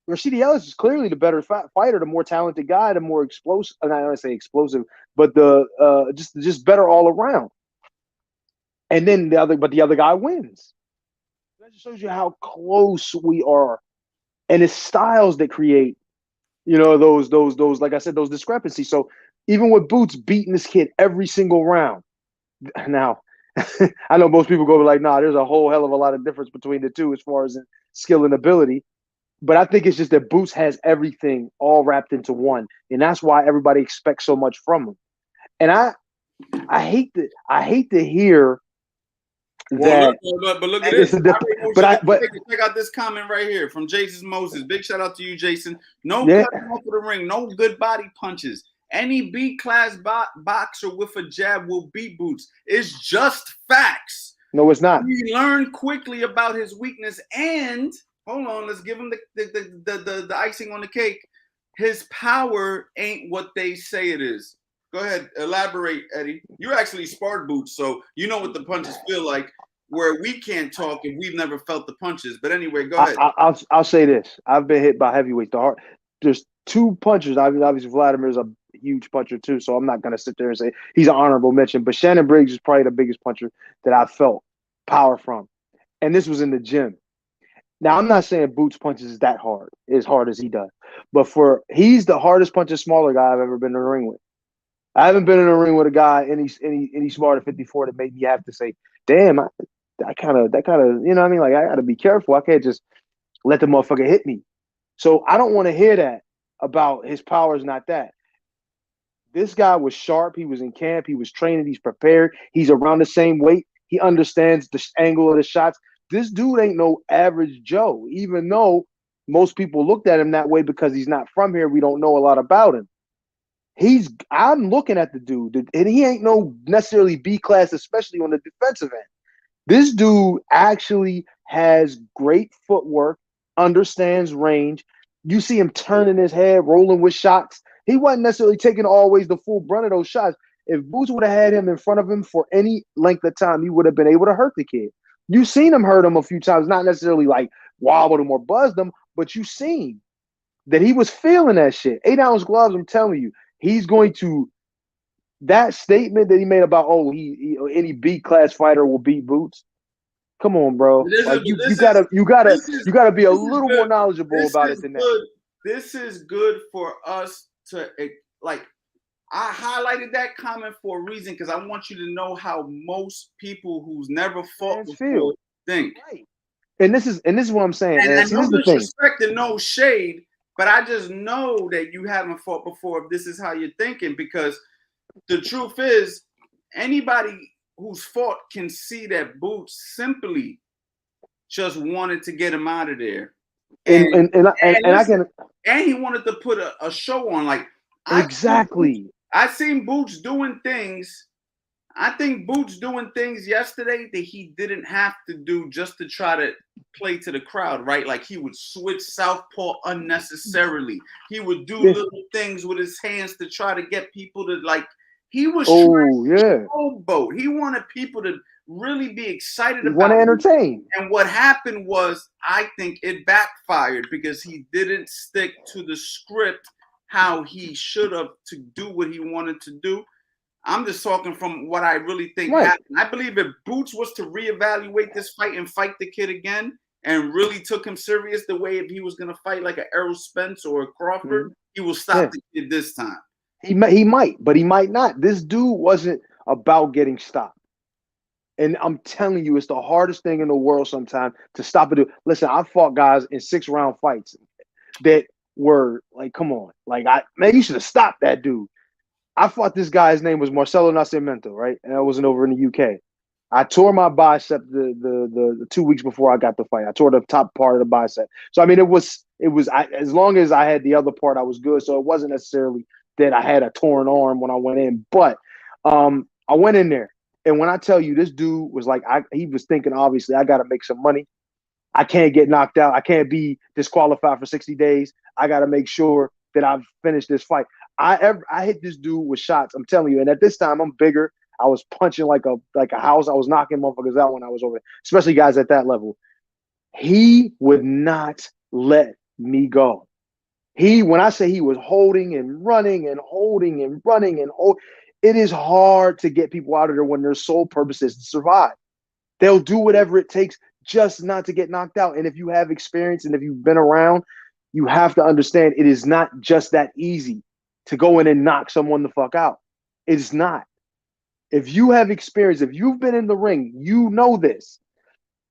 Rashid Ellis is clearly the better fighter, the more talented guy, the more explosive. I don't want to say explosive, but the just better all around. And then the other guy wins. That just shows you how close we are, and it's styles that create, those like I said, those discrepancies. So even with Boots beating this kid every single round. Now, I know most people go like, nah, there's a whole hell of a lot of difference between the two as far as skill and ability. But I think it's just that Boots has everything all wrapped into one. And that's why everybody expects so much from him. And I hate to hear that. But look at this. Check out this comment right here from Jason Moses. Big shout out to you, Jason. No cutting off of the ring, no good body punches. Any B-class boxer with a jab will beat Boots. It's just facts. No, it's not. He learned quickly about his weakness, and hold on, let's give him the icing on the cake. His power ain't what they say it is. Go ahead, elaborate, Eddie. You actually sparred Boots, so you know what the punches feel like. Where we can't talk and we've never felt the punches. But anyway, go ahead. I'll say this: I've been hit by heavyweights. There's two punches. Obviously, Vladimir's a huge puncher too, so I'm not going to sit there and say he's an honorable mention. But Shannon Briggs is probably the biggest puncher that I've felt power from, and this was in the gym. Now, I'm not saying Boots punches is that hard, as hard as he does, but he's the hardest puncher, smaller guy I've ever been in a ring with. I haven't been in a ring with a guy any smarter 54 that made me have to say, "Damn, that kind of, you know what I mean? Like I got to be careful. I can't just let the motherfucker hit me." So I don't want to hear that about his power is not that. This guy was sharp. He was in camp. He was training. He's prepared. He's around the same weight. He understands the angle of the shots. This dude ain't no average Joe, even though most people looked at him that way because he's not from here. We don't know a lot about him. I'm looking at the dude, and he ain't no necessarily B-class, especially on the defensive end. This dude actually has great footwork, understands range. You see him turning his head, rolling with shots. He wasn't necessarily taking always the full brunt of those shots. If Boots would have had him in front of him for any length of time, he would have been able to hurt the kid. You've seen him hurt him a few times, not necessarily like wobbled him or buzzed him, but you've seen that he was feeling that shit. 8-ounce gloves, I'm telling you, he's going to that statement that he made about any B class fighter will beat Boots. Come on, bro. Like you gotta be a little more knowledgeable about it than that. This is good for us to like. I highlighted that comment for a reason because I want you to know how most people who's never fought before think. Right. And this is what I'm saying. And see, no this is the thing. disrespect and no shade, but I just know that you haven't fought before if this is how you're thinking, because the truth is anybody who's fought can see that Boots simply just wanted to get him out of there. And he wanted to put a show on. Like exactly. I seen Boots doing things. I think Boots doing things yesterday that he didn't have to do just to try to play to the crowd, right? Like he would switch southpaw unnecessarily. He would do little things with his hands to try to get people to like. He was trying to showboat. He wanted people to really be excited about it. Want to entertain. And what happened was, I think it backfired because he didn't stick to the script how he should have to do what he wanted to do. I'm just talking from what I really think happened. I believe if Boots was to reevaluate this fight and fight the kid again and really took him serious the way if he was going to fight like an Errol Spence or a Crawford, he will stop the kid this time. He might, but he might not. This dude wasn't about getting stopped. And I'm telling you, it's the hardest thing in the world sometimes to stop a dude. Listen, I fought guys in 6-round fights that were like, come on. Like, you should have stopped that dude. I fought this guy. His name was Marcelo Nascimento, right? And I wasn't over in the UK. I tore my bicep the 2 weeks before I got the fight. I tore the top part of the bicep. So, I mean, it was as long as I had the other part, I was good. So it wasn't necessarily that I had a torn arm when I went in. But I went in there. And when I tell you, this dude was like, he was thinking, obviously, I got to make some money. I can't get knocked out. I can't be disqualified for 60 days. I got to make sure that I've finished this fight. I hit this dude with shots. I'm telling you. And at this time, I'm bigger. I was punching like a house. I was knocking motherfuckers out when I was over there, especially guys at that level. He would not let me go. When I say he was holding and running and holding and running and it is hard to get people out of there when their sole purpose is to survive. They'll do whatever it takes just not to get knocked out. And if you have experience and if you've been around, you have to understand it is not just that easy to go in and knock someone the fuck out. It's not. If you have experience, if you've been in the ring, you know this.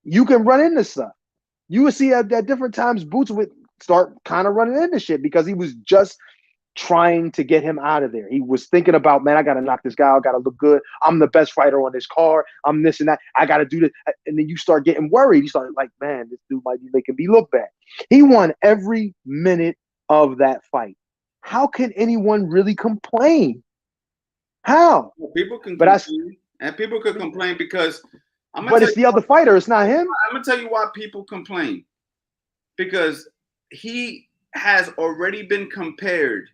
You can run into stuff. You will see at different times Boots would start kind of running into shit because he was just trying to get him out of there. He was thinking about, man, I got to knock this guy out. I got to look good. I'm the best fighter on this card. I'm this and that. I got to do this. And then you start getting worried. You start like, man, this dude might be making me look bad. He won every minute of that fight. How can anyone really complain? How? Well, people can complain, and people could complain because but it's the other fighter. It's not him. I'm going to tell you why people complain. Because he has already been compared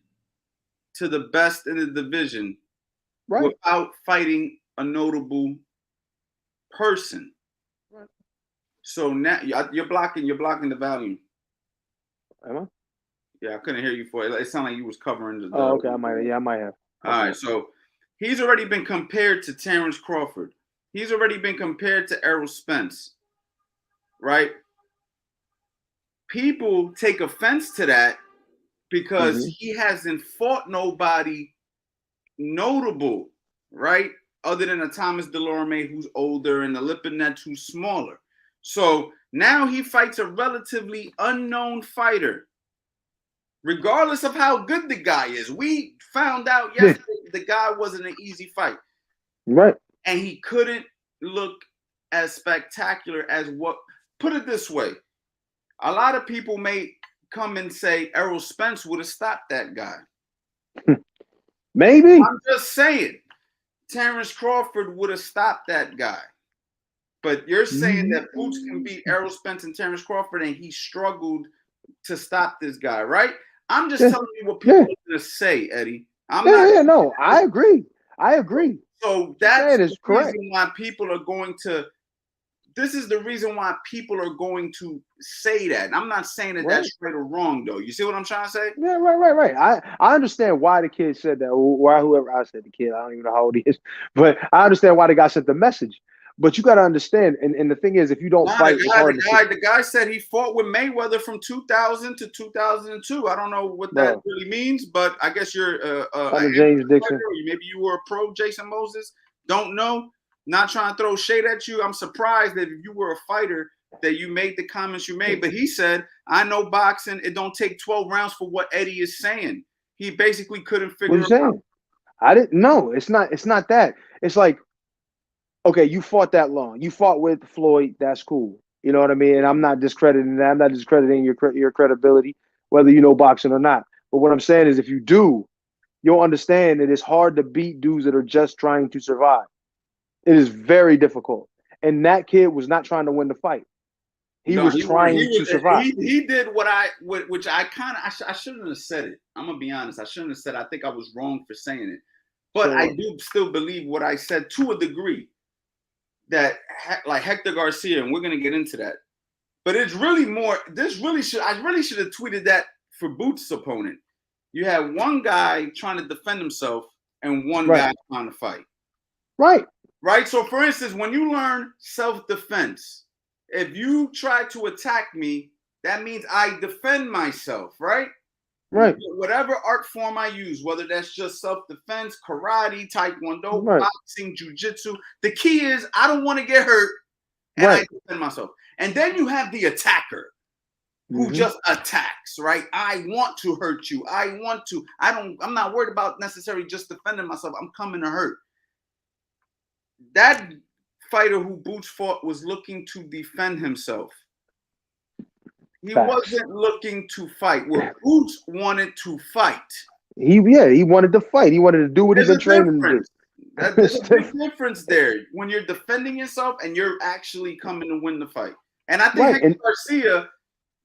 to the best in the division without fighting a notable person. Right. So now you're blocking the volume. Am I? Yeah, I couldn't hear you for it. It sounded like you was covering the. Oh, okay. I might have. All right, so he's already been compared to Terrence Crawford. He's already been compared to Errol Spence, right? People take offense to that because he hasn't fought nobody notable, right? Other than a Thomas Delorme who's older and a Lipinets who's smaller. So now he fights a relatively unknown fighter, regardless of how good the guy is. We found out yesterday the guy wasn't an easy fight. Right. And he couldn't look as spectacular as what, put it this way. A lot of people may come and say Errol Spence would have stopped that guy. Maybe. I'm just saying. Terrence Crawford would have stopped that guy. But you're saying that Boots can beat Errol Spence and Terrence Crawford and he struggled to stop this guy, right? I'm just telling you what people are going to say, Eddie. No, I agree. So that's the reason why people are going to this is the reason why people are going to say that. And I'm not saying that that's right or wrong, though. You see what I'm trying to say? Yeah, right. I understand why the kid said that, or why whoever I said the kid, I don't even know how old he is, but I understand why the guy sent the message. But you got to understand, and the thing is, if you don't fight, it's hard the guy said he fought with Mayweather from 2000 to 2002. I don't know what that really means, but I guess you're James Dixon. Maybe you were a pro Jason Moses. Don't know. Not trying to throw shade at you. I'm surprised that if you were a fighter that you made the comments you made. But he said, I know boxing, it don't take 12 rounds for what Eddie is saying. He basically couldn't figure it out. I didn't know. It's not that. It's like, okay, you fought that long. You fought with Floyd. That's cool. You know what I mean? And I'm not discrediting that. I'm not discrediting your credibility, whether you know boxing or not. But what I'm saying is if you do, you'll understand that it's hard to beat dudes that are just trying to survive. It is very difficult. And that kid was not trying to win the fight. He was trying to survive. He did which I shouldn't have said it. I'm going to be honest. I shouldn't have said it. I think I was wrong for saying it. But I do still believe what I said to a degree. That like Hector Garcia, and we're gonna get into that, but it's really more. I really should have tweeted that for Boots' opponent. You had one guy trying to defend himself and one guy trying to fight. Right. So, for instance, when you learn self-defense, if you try to attack me, that means I defend myself, right? Right. Whatever art form I use, whether that's just self-defense, karate, taekwondo, boxing, jiu-jitsu. The key is I don't want to get hurt and I defend myself. And then you have the attacker who just attacks, right? I want to hurt you. I'm not worried about necessarily just defending myself. I'm coming to hurt. That fighter who Boots fought was looking to defend himself. He wasn't looking to fight. Well, Boots wanted to fight. He wanted to fight. He wanted to do what he's been training to do. There's a big difference there when you're defending yourself and you're actually coming to win the fight. And I think Hector Garcia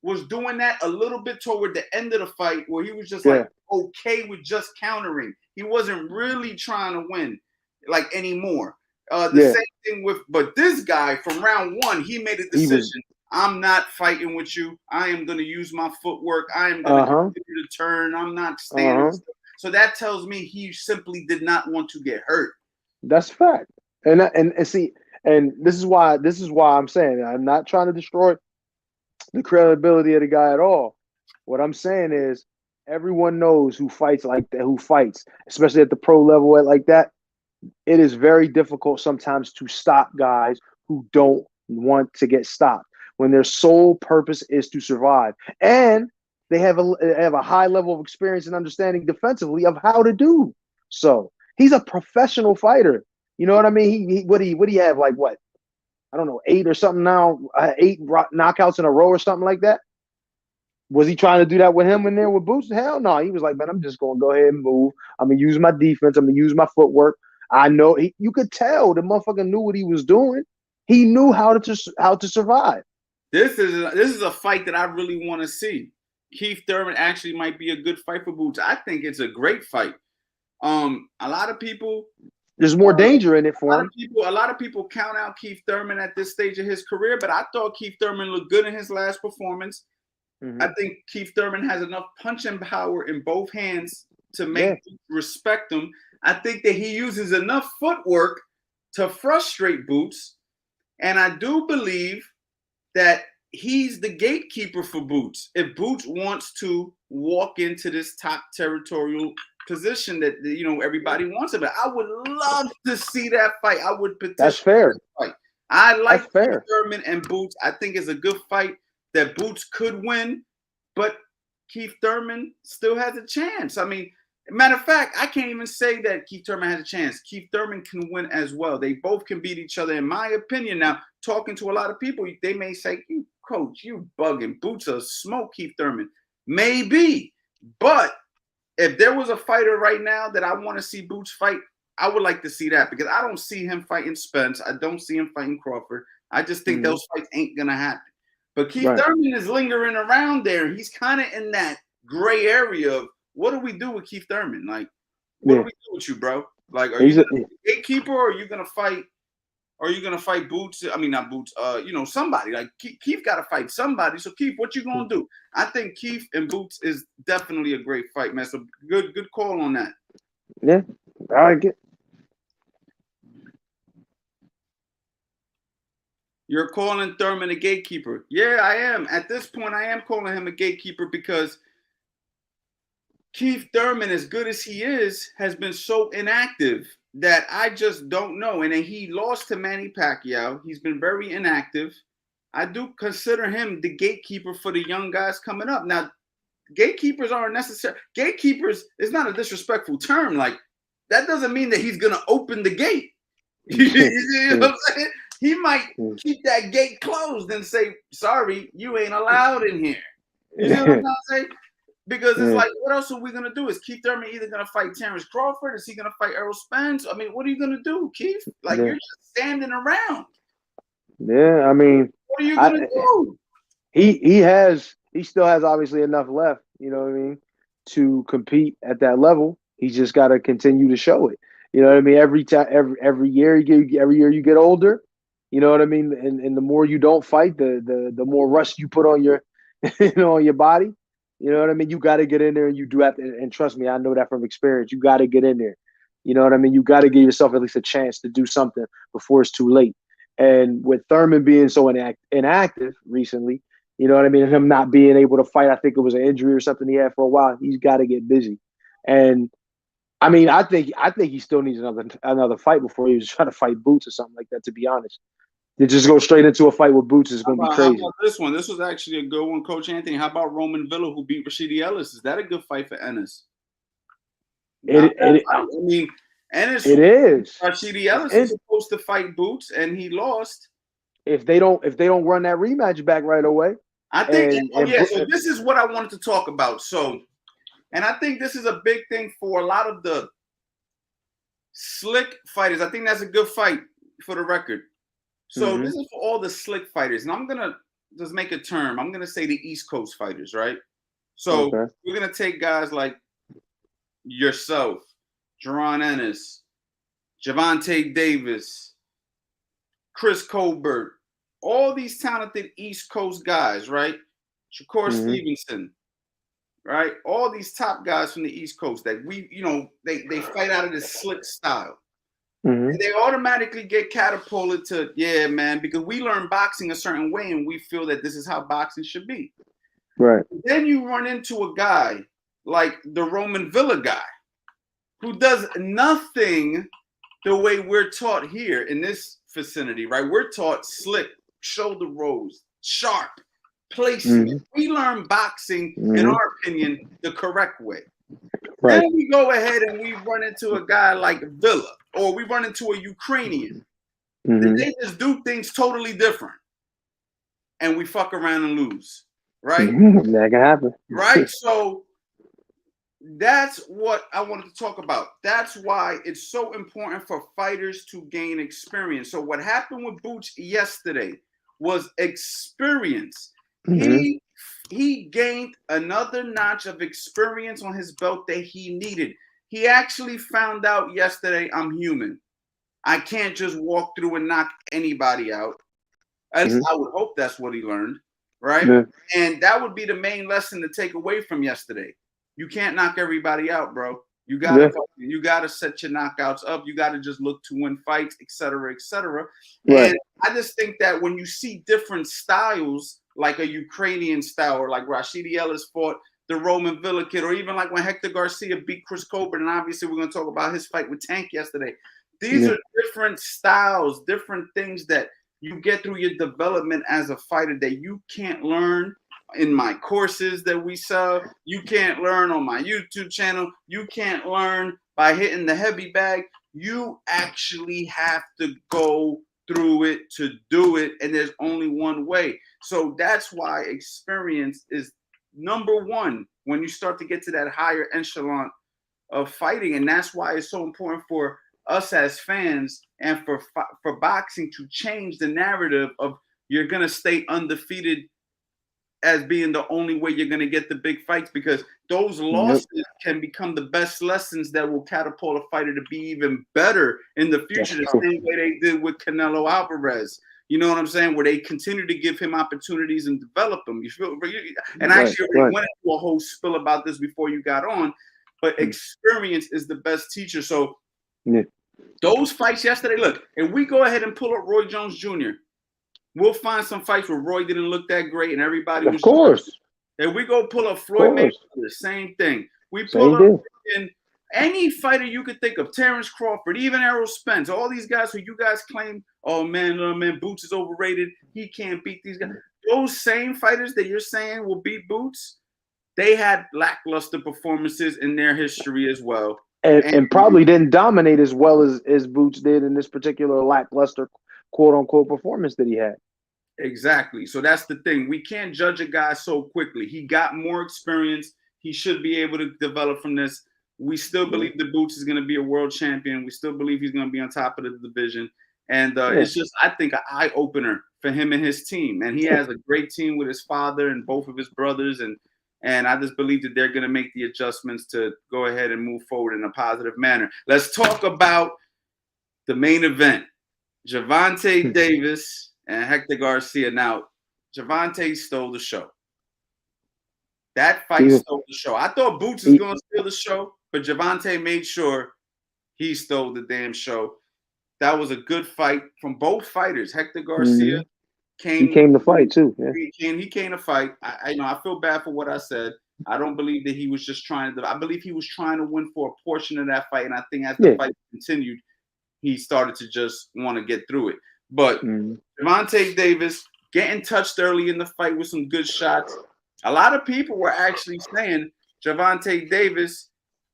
was doing that a little bit toward the end of the fight where he was just like okay with just countering. He wasn't really trying to win like anymore. Same thing but this guy from round one, he made a decision. I'm not fighting with you. I am going to use my footwork. I am going to continue to turn. I'm not standing still. So that tells me he simply did not want to get hurt. That's fact. And see, and this is why I'm saying I'm not trying to destroy the credibility of the guy at all. What I'm saying is everyone knows who fights like that, especially at the pro level like that. It is very difficult sometimes to stop guys who don't want to get stopped when their sole purpose is to survive. And they have a high level of experience and understanding defensively of how to do so. He's a professional fighter. You know what I mean? What do you have, like what? I don't know, 8 or something now, 8 knockouts in a row or something like that. Was he trying to do that with him in there with Boots? Hell no. He was like, man, I'm just going to go ahead and move. I'm going to use my defense. I'm going to use my footwork. I know you could tell the motherfucker knew what he was doing. He knew how to survive. This is a fight that I really want to see. Keith Thurman actually might be a good fight for Boots. I think it's a great fight. A lot of people, there's more danger in it for him. A lot of people count out Keith Thurman at this stage of his career, but I thought Keith Thurman looked good in his last performance. I think Keith Thurman has enough punching power in both hands to make respect him. I think that he uses enough footwork to frustrate Boots. And I do believe that he's the gatekeeper for Boots. If Boots wants to walk into this top territorial position that everybody wants it, but I would love to see that fight. I would petition. That's fair. Fight. I like Keith Thurman and Boots. I think it's a good fight that Boots could win, but Keith Thurman still has a chance. I mean, matter of fact, I can't even say that Keith Thurman has a chance. Keith Thurman can win as well. They both can beat each other, in my opinion. Now, talking to a lot of people, they may say, "You coach, you bugging. Boots will smoke Keith Thurman." Maybe, but if there was a fighter right now that I want to see Boots fight, I would like to see that because I don't see him fighting Spence. I don't see him fighting Crawford. I just think those fights ain't gonna happen. But Keith Thurman is lingering around there. He's kind of in that gray area of what do we do with Keith Thurman? Like, what do we do with you, bro? Like, are you a gatekeeper or are you gonna fight or are you gonna fight Boots? I mean, not Boots. Somebody like Keith got to fight somebody. So Keith, what you gonna do? I think Keith and Boots is definitely a great fight, man. So good call on that. Yeah, I get. You're calling Thurman a gatekeeper. Yeah, I am. At this point, I am calling him a gatekeeper because Keith Thurman, as good as he is, has been so inactive that I just don't know. And then he lost to Manny Pacquiao. He's been very inactive. I do consider him the gatekeeper for the young guys coming up. Now, gatekeepers aren't necessary. Gatekeepers is not a disrespectful term. Like, that doesn't mean that he's going to open the gate. You know what I'm saying? He might keep that gate closed and say, sorry, you ain't allowed in here. You know what I'm saying? Because it's like, what else are we going to do? Is Keith Thurman either going to fight Terrence Crawford? Is he going to fight Errol Spence? I mean, what are you going to do, Keith? Like, you're just standing around. Yeah, I mean. What are you going to do? He still has obviously enough left, you know what I mean, to compete at that level. He's just got to continue to show it. You know what I mean? Every year you get older, you know what I mean? And the more you don't fight, the more rust you put on your on your body. You know what I mean? You got to get in there, and you do have to, and trust me, I know that from experience. You got to get in there. You know what I mean? You got to give yourself at least a chance to do something before it's too late. And with Thurman being so inactive recently, you know what I mean, and him not being able to fight, I think it was an injury or something he had for a while. He's got to get busy. And I mean, I think he still needs another fight before he was trying to fight Boots or something like that. To be honest, to just go straight into a fight with Boots is going to be crazy. How about this one? This was actually a good one, Coach Anthony. How about Roman Villa, who beat Rashid Ellis? Is that a good fight for Ennis? I mean, Ennis. It is. Rashid Ellis is supposed to fight Boots, and he lost. If they don't run that rematch back right away, I think. So this is what I wanted to talk about. So, and I think this is a big thing for a lot of the slick fighters. I think that's a good fight for the record. So this is for all the slick fighters. And I'm going to just make a term. I'm going to say the East Coast fighters, right? So we're going to take guys like yourself, Jaron Ennis, Gervonta Davis, Chris Colbert, all these talented East Coast guys, right? Shakur Stevenson, right? All these top guys from the East Coast that they fight out of this slick style. And they automatically get catapulted to, yeah, man, because we learn boxing a certain way and we feel that this is how boxing should be. Right. Then you run into a guy like the Roman Villa guy who does nothing the way we're taught here in this vicinity, right? We're taught slick, shoulder rolls, sharp, placement. We learn boxing, in our opinion, the correct way. Right. Then we go ahead and we run into a guy like Villa, or we run into a Ukrainian. They just do things totally different. And we fuck around and lose. Right? That can happen. Right? So that's what I wanted to talk about. That's why it's so important for fighters to gain experience. So what happened with Boots yesterday was experience. He gained another notch of experience on his belt that he needed. He actually found out yesterday, I'm human. I can't just walk through and knock anybody out. At least I would hope that's what he learned, right? Yeah. And that would be the main lesson to take away from yesterday. You can't knock everybody out, bro. You gotta set your knockouts up. You gotta just look to win fights, et cetera, et cetera. Right. And I just think that when you see different styles, like a Ukrainian style, or like Rashid Ellis fought the Roman Villa kid, or even like when Hector Garcia beat Chris Colbert, and obviously we're going to talk about his fight with Tank yesterday. These are different styles, different things that you get through your development as a fighter that you can't learn in my courses that we sell. You can't learn on my YouTube channel. You can't learn by hitting the heavy bag. You actually have to go through it to do it, and there's only one way. So that's why experience is number one when you start to get to that higher echelon of fighting, and that's why it's so important for us as fans and for boxing to change the narrative of you're gonna stay undefeated as being the only way you're going to get the big fights, because those losses can become the best lessons that will catapult a fighter to be even better in the future. The same way they did with Canelo Alvarez. You know what I'm saying? Where they continue to give him opportunities and develop him. You feel? And actually, we went into a whole spill about this before you got on. But experience is the best teacher. So those fights yesterday, look, if we go ahead and pull up Roy Jones Jr., we'll find some fights where Roy didn't look that great and everybody was. Of course. If we go pull up Floyd Mayweather, same thing. We pull up in any fighter you could think of, Terrence Crawford, even Errol Spence, all these guys who you guys claim, oh man, Boots is overrated. He can't beat these guys. Those same fighters that you're saying will beat Boots, they had lackluster performances in their history as well. And probably didn't dominate as well as Boots did in this particular lackluster quote-unquote performance that he had. Exactly. So that's the thing. We can't judge a guy so quickly. He got more experience. He should be able to develop from this. We still believe that Boots is going to be a world champion. We still believe he's going to be on top of the division. And it's just, I think, an eye-opener for him and his team. And he has a great team with his father and both of his brothers. And I just believe that they're going to make the adjustments to go ahead and move forward in a positive manner. Let's talk about the main event. Gervonta Davis and Hector Garcia. Now, Gervonta stole the show. That fight stole the show. I thought Boots was going to steal the show, but Gervonta made sure he stole the damn show. That was a good fight from both fighters. Hector Garcia came to fight too. Yeah. He came to fight. I feel bad for what I said. I don't believe that he was just trying to. I believe he was trying to win for a portion of that fight, and I think as the fight continued, he started to just want to get through it. But Gervonta Davis getting touched early in the fight with some good shots. A lot of people were actually saying Gervonta Davis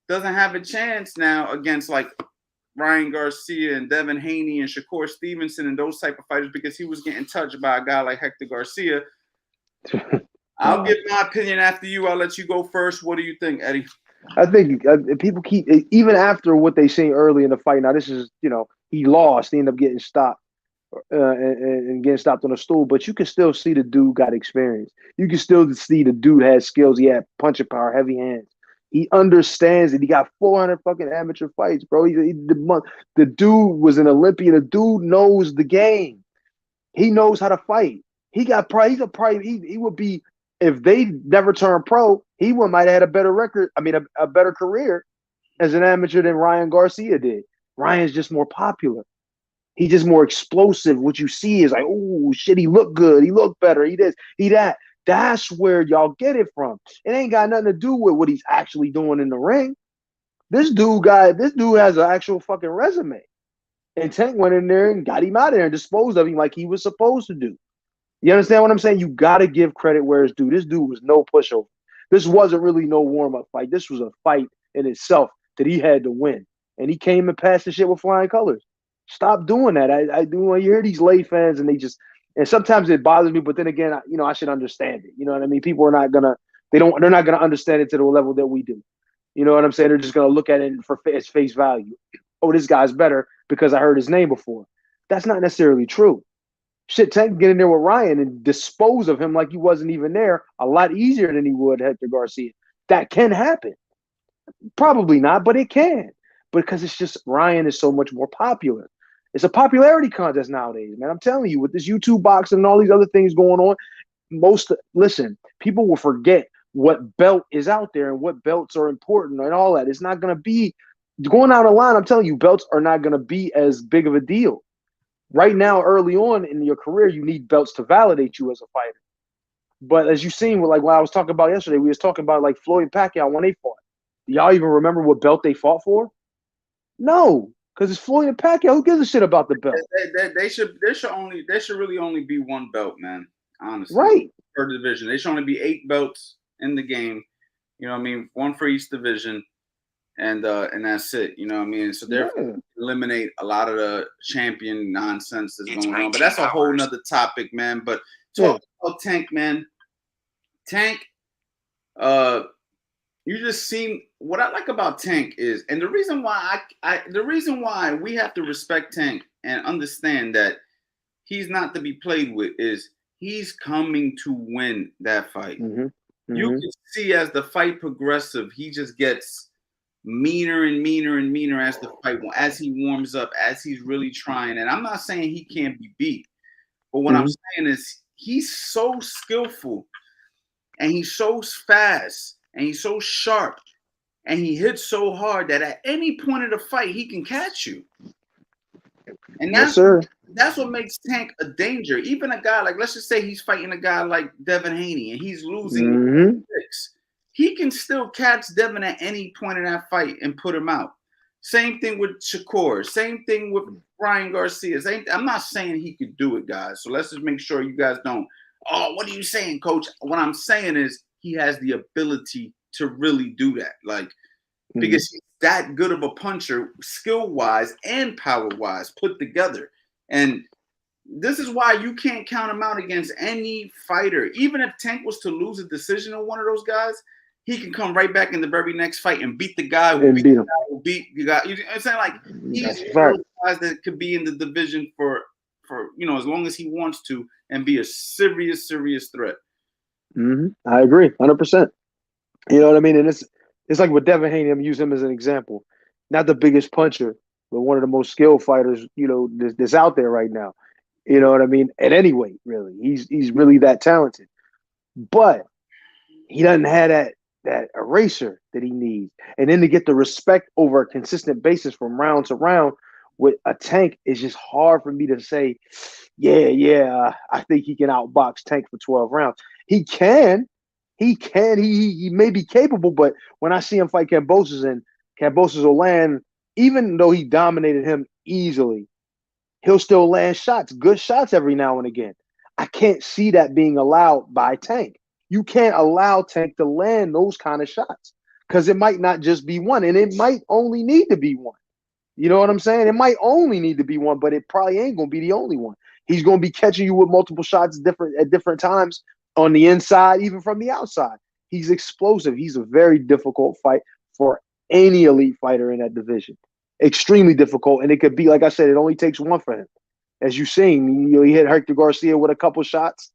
doesn't have a chance now against like Ryan Garcia and Devin Haney and Shakur Stevenson and those type of fighters because he was getting touched by a guy like Hector Garcia. I'll give my opinion after you. I'll let you go first. What do you think, Eddie? I think people keep, even after what they say early in the fight, now this is, he lost. He ended up getting stopped and getting stopped on a stool, but you can still see the dude got experience. You can still see the dude had skills. He had punching power, heavy hands. He understands it. He got 400 fucking amateur fights, bro. The dude was an Olympian. The dude knows the game. He knows how to fight. He would be, if they never turned pro, he might have had a better record. I mean, a better career as an amateur than Ryan Garcia did. Ryan's just more popular. He's just more explosive. What you see is like, oh shit, he looked good. He looked better. He this, he that. That's where y'all get it from. It ain't got nothing to do with what he's actually doing in the ring. This dude has an actual fucking resume. And Tank went in there and got him out of there and disposed of him like he was supposed to do. You understand what I'm saying? You got to give credit where it's due. This dude was no pushover. This wasn't really no warm-up fight. This was a fight in itself that he had to win. And he came and passed the shit with flying colors. Stop doing that. I do when you hear these lay fans and and sometimes it bothers me, but then again, I should understand it. You know what I mean? People are not gonna, they're not gonna understand it to the level that we do. You know what I'm saying? They're just gonna look at it for its face value. Oh, this guy's better because I heard his name before. That's not necessarily true. Shit, Tank can get in there with Ryan and dispose of him like he wasn't even there a lot easier than he would Hector Garcia. That can happen. Probably not, but it can. Because it's just Ryan is so much more popular. It's a popularity contest nowadays, man. I'm telling you, with this YouTube boxing and all these other things going on, people will forget what belt is out there and what belts are important and all that. It's not going to be going out of line. I'm telling you, belts are not going to be as big of a deal. Right now, early on in your career, you need belts to validate you as a fighter. But as you've seen, like what I was talking about yesterday, we was talking about like Floyd and Pacquiao when they fought. Do y'all even remember what belt they fought for? No, because it's Floyd and Pacquiao. Who gives a shit about the belt? There should really only be one belt, man. Honestly, right? Per division, there should only be 8 belts in the game. You know what I mean? One for each division, and that's it. You know what I mean? So therefore, eliminate a lot of the champion nonsense that's going on. But that's a whole nother topic, man. But talk about Tank, man. Tank, you just seen what I like about Tank is, and the reason why we have to respect Tank and understand that he's not to be played with is he's coming to win that fight. Mm-hmm. You Mm-hmm. can see as the fight progressive, he just gets meaner and meaner and meaner as he warms up, as he's really trying. And I'm not saying he can't be beat, but what I'm Mm-hmm. saying is he's so skillful and he's so fast and he's so sharp and he hits so hard that at any point of the fight he can catch you. And Yes, sir. that's what makes Tank a danger. Even a guy like, let's just say he's fighting a guy like Devin Haney and he's losing Mm-hmm. 6. He can still catch Devin at any point in that fight and put him out. Same thing with Shakur. Same thing with Brian Garcia. I'm not saying he could do it, guys. So let's just make sure you guys don't. Oh, what are you saying, coach? What I'm saying is he has the ability to really do that. Like, because he's that good of a puncher, skill-wise and power-wise put together. And this is why you can't count him out against any fighter. Even if Tank was to lose a decision on one of those guys, he can come right back in the very next fight and beat the guy who And beat him. beat the guy. You know what I'm saying? Like, he's one of those guys that could be in the division for as long as he wants to and be a serious threat. Mm-hmm. I agree, 100%. You know what I mean? And it's like with Devin Haney. I'm using him as an example. Not the biggest puncher, but one of the most skilled fighters, that's out there right now. You know what I mean? At any weight, really, he's really that talented. But he doesn't have that eraser that he needs, and then to get the respect over a consistent basis from round to round with a Tank is just hard for me to say. I think he can outbox Tank for 12 rounds. He can. He may be capable, but when I see him fight Kambosos, and Kambosos will land, even though he dominated him easily, he'll still land shots, good shots every now and again. I can't see that being allowed by Tank. You can't allow Tank to land those kind of shots because it might not just be one, and it might only need to be one. You know what I'm saying? It might only need to be one, but it probably ain't going to be the only one. He's going to be catching you with multiple shots at different times on the inside, even from the outside. He's explosive. He's a very difficult fight for any elite fighter in that division. Extremely difficult, and it could be, like I said, it only takes one for him. As you've seen, he hit Hector Garcia with a couple shots,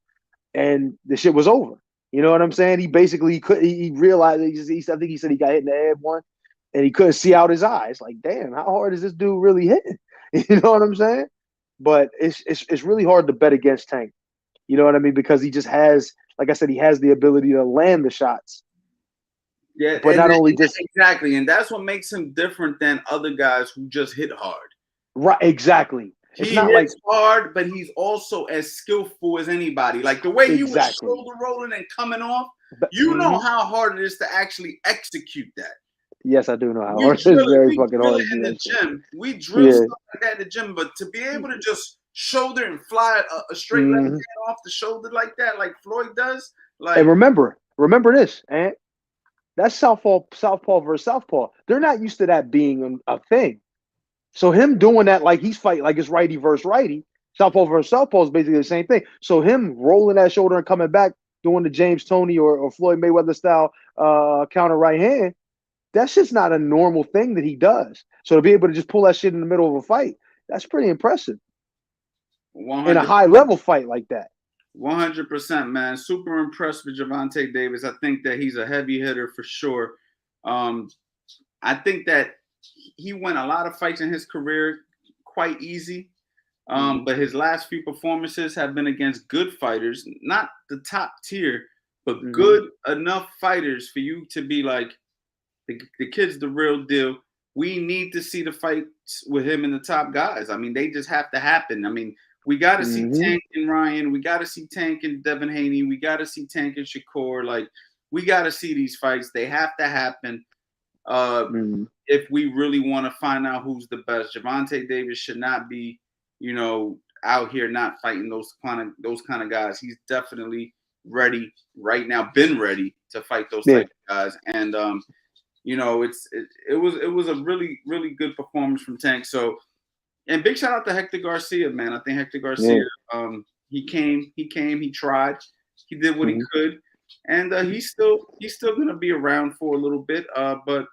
and the shit was over. You know what I'm saying? He basically he realized, I think he said he got hit in the head one, and he couldn't see out his eyes. Like, damn, how hard is this dude really hitting? You know what I'm saying? But it's really hard to bet against Tank. You know what I mean? Because he just has, like I said, he has the ability to land the shots. Yeah, but not only just exactly, and that's what makes him different than other guys who just hit hard. Right, exactly. He hits hard, but he's also as skillful as anybody. Like the way he was shoulder rolling and coming off, you know how hard it is to actually execute that. Yes, I do know how hard it is. Very fucking hard. In the gym, we drill stuff like that in the gym, but to be able to just shoulder and fly a straight left hand off the shoulder like that, like Floyd does, like. And remember this, and that's southpaw versus southpaw. They're not used to that being a thing. So him doing that, like he's fighting like it's righty versus righty, southpaw versus southpaw is basically the same thing. So him rolling that shoulder and coming back, doing the James Toney or Floyd Mayweather style counter right hand, that's just not a normal thing that he does. So to be able to just pull that shit in the middle of a fight, that's pretty impressive. 100%. In a high level fight like that. 100%, man. Super impressed with Gervonta Davis. I think that he's a heavy hitter for sure. I think that he won a lot of fights in his career quite easy. But his last few performances have been against good fighters, not the top tier, but good enough fighters for you to be like, the kid's the real deal. We need to see the fights with him and the top guys. I mean, they just have to happen. I mean, we got to see Tank and Ryan. We got to see Tank and Devin Haney. We got to see Tank and Shakur. Like, we got to see these fights. They have to happen. If we really want to find out who's the best. Gervonta Davis should not be, out here not fighting those kind of guys. He's definitely ready right now, been ready to fight those type of guys. And it was a really, really good performance from Tank. So, and big shout out to Hector Garcia, man. I think Hector Garcia, he came, he tried, he did what he could, and he's still gonna be around for a little bit. But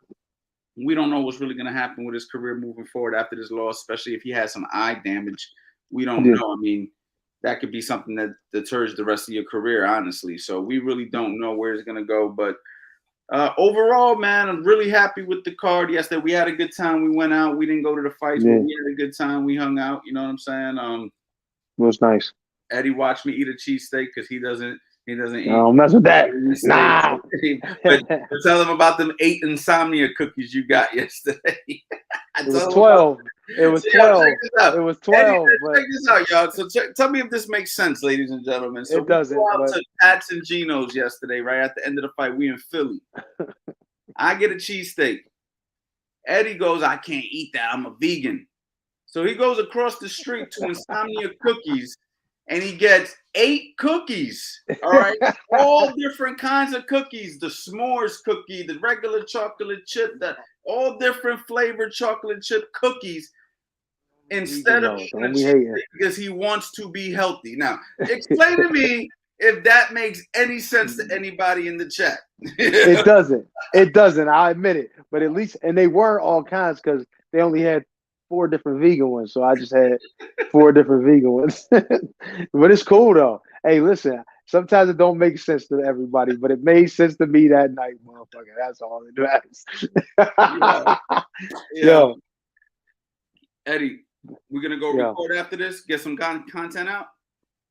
we don't know what's really gonna happen with his career moving forward after this loss, especially if he has some eye damage. We don't know. I mean, that could be something that deters the rest of your career, honestly. So we really don't know where it's gonna go. But overall, man, I'm really happy with the card. Yesterday we had a good time. We went out. We didn't go to the fights, but we had a good time. We hung out. You know what I'm saying? It was nice. Eddie watched me eat a cheesesteak because he doesn't eat. No, mess with that. Nah. but tell him about them 8 insomnia cookies you got yesterday. It was 12. It was 12. It was 12. Eddie, check this out, y'all. So tell me if this makes sense, ladies and gentlemen. So it doesn't. We go out to Pat's and Gino's yesterday, right at the end of the fight. We in Philly. I get a cheesesteak. Eddie goes, I can't eat that. I'm a vegan. So he goes across the street to Insomnia Cookies, and he gets 8 cookies. All right, all different kinds of cookies. The s'mores cookie, the regular chocolate chip, all different flavored chocolate chip cookies. Instead of eating a cheesesteak because he wants to be healthy. Now, explain to me if that makes any sense to anybody in the chat. It doesn't. It doesn't. I admit it. But at least, and they were all kinds because they only had 4 different vegan ones. So I just had 4 different vegan ones. But it's cool though. Hey, listen, sometimes it don't make sense to everybody, but it made sense to me that night, motherfucker. That's all it matters. Yo. Eddie, we're gonna go record after this, get some content out.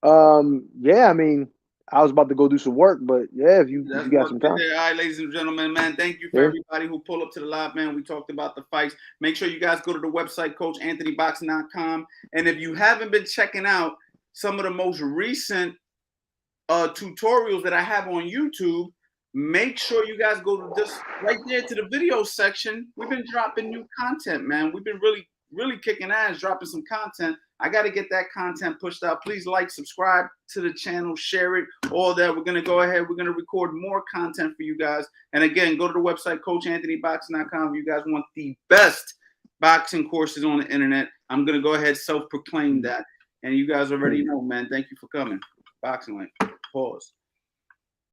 Yeah, I mean, I was about to go do some work, but yeah, if you got some time. All right, ladies and gentlemen, man, thank you for everybody who pulled up to the live, man. We talked about the fights. Make sure you guys go to the website, CoachAnthonyBoxing.com. And if you haven't been checking out some of the most recent tutorials that I have on YouTube, make sure you guys go to this right there to the video section. We've been dropping new content, man. We've been really kicking ass, dropping some content. I got to get that content pushed out. Please like, subscribe to the channel, share it, all that. We're going to go ahead. We're going to record more content for you guys. And again, go to the website, CoachAnthonyBoxing.com. If you guys want the best boxing courses on the internet, I'm going to go ahead, self-proclaim that. And you guys already know, man. Thank you for coming. Boxing Link. Pause.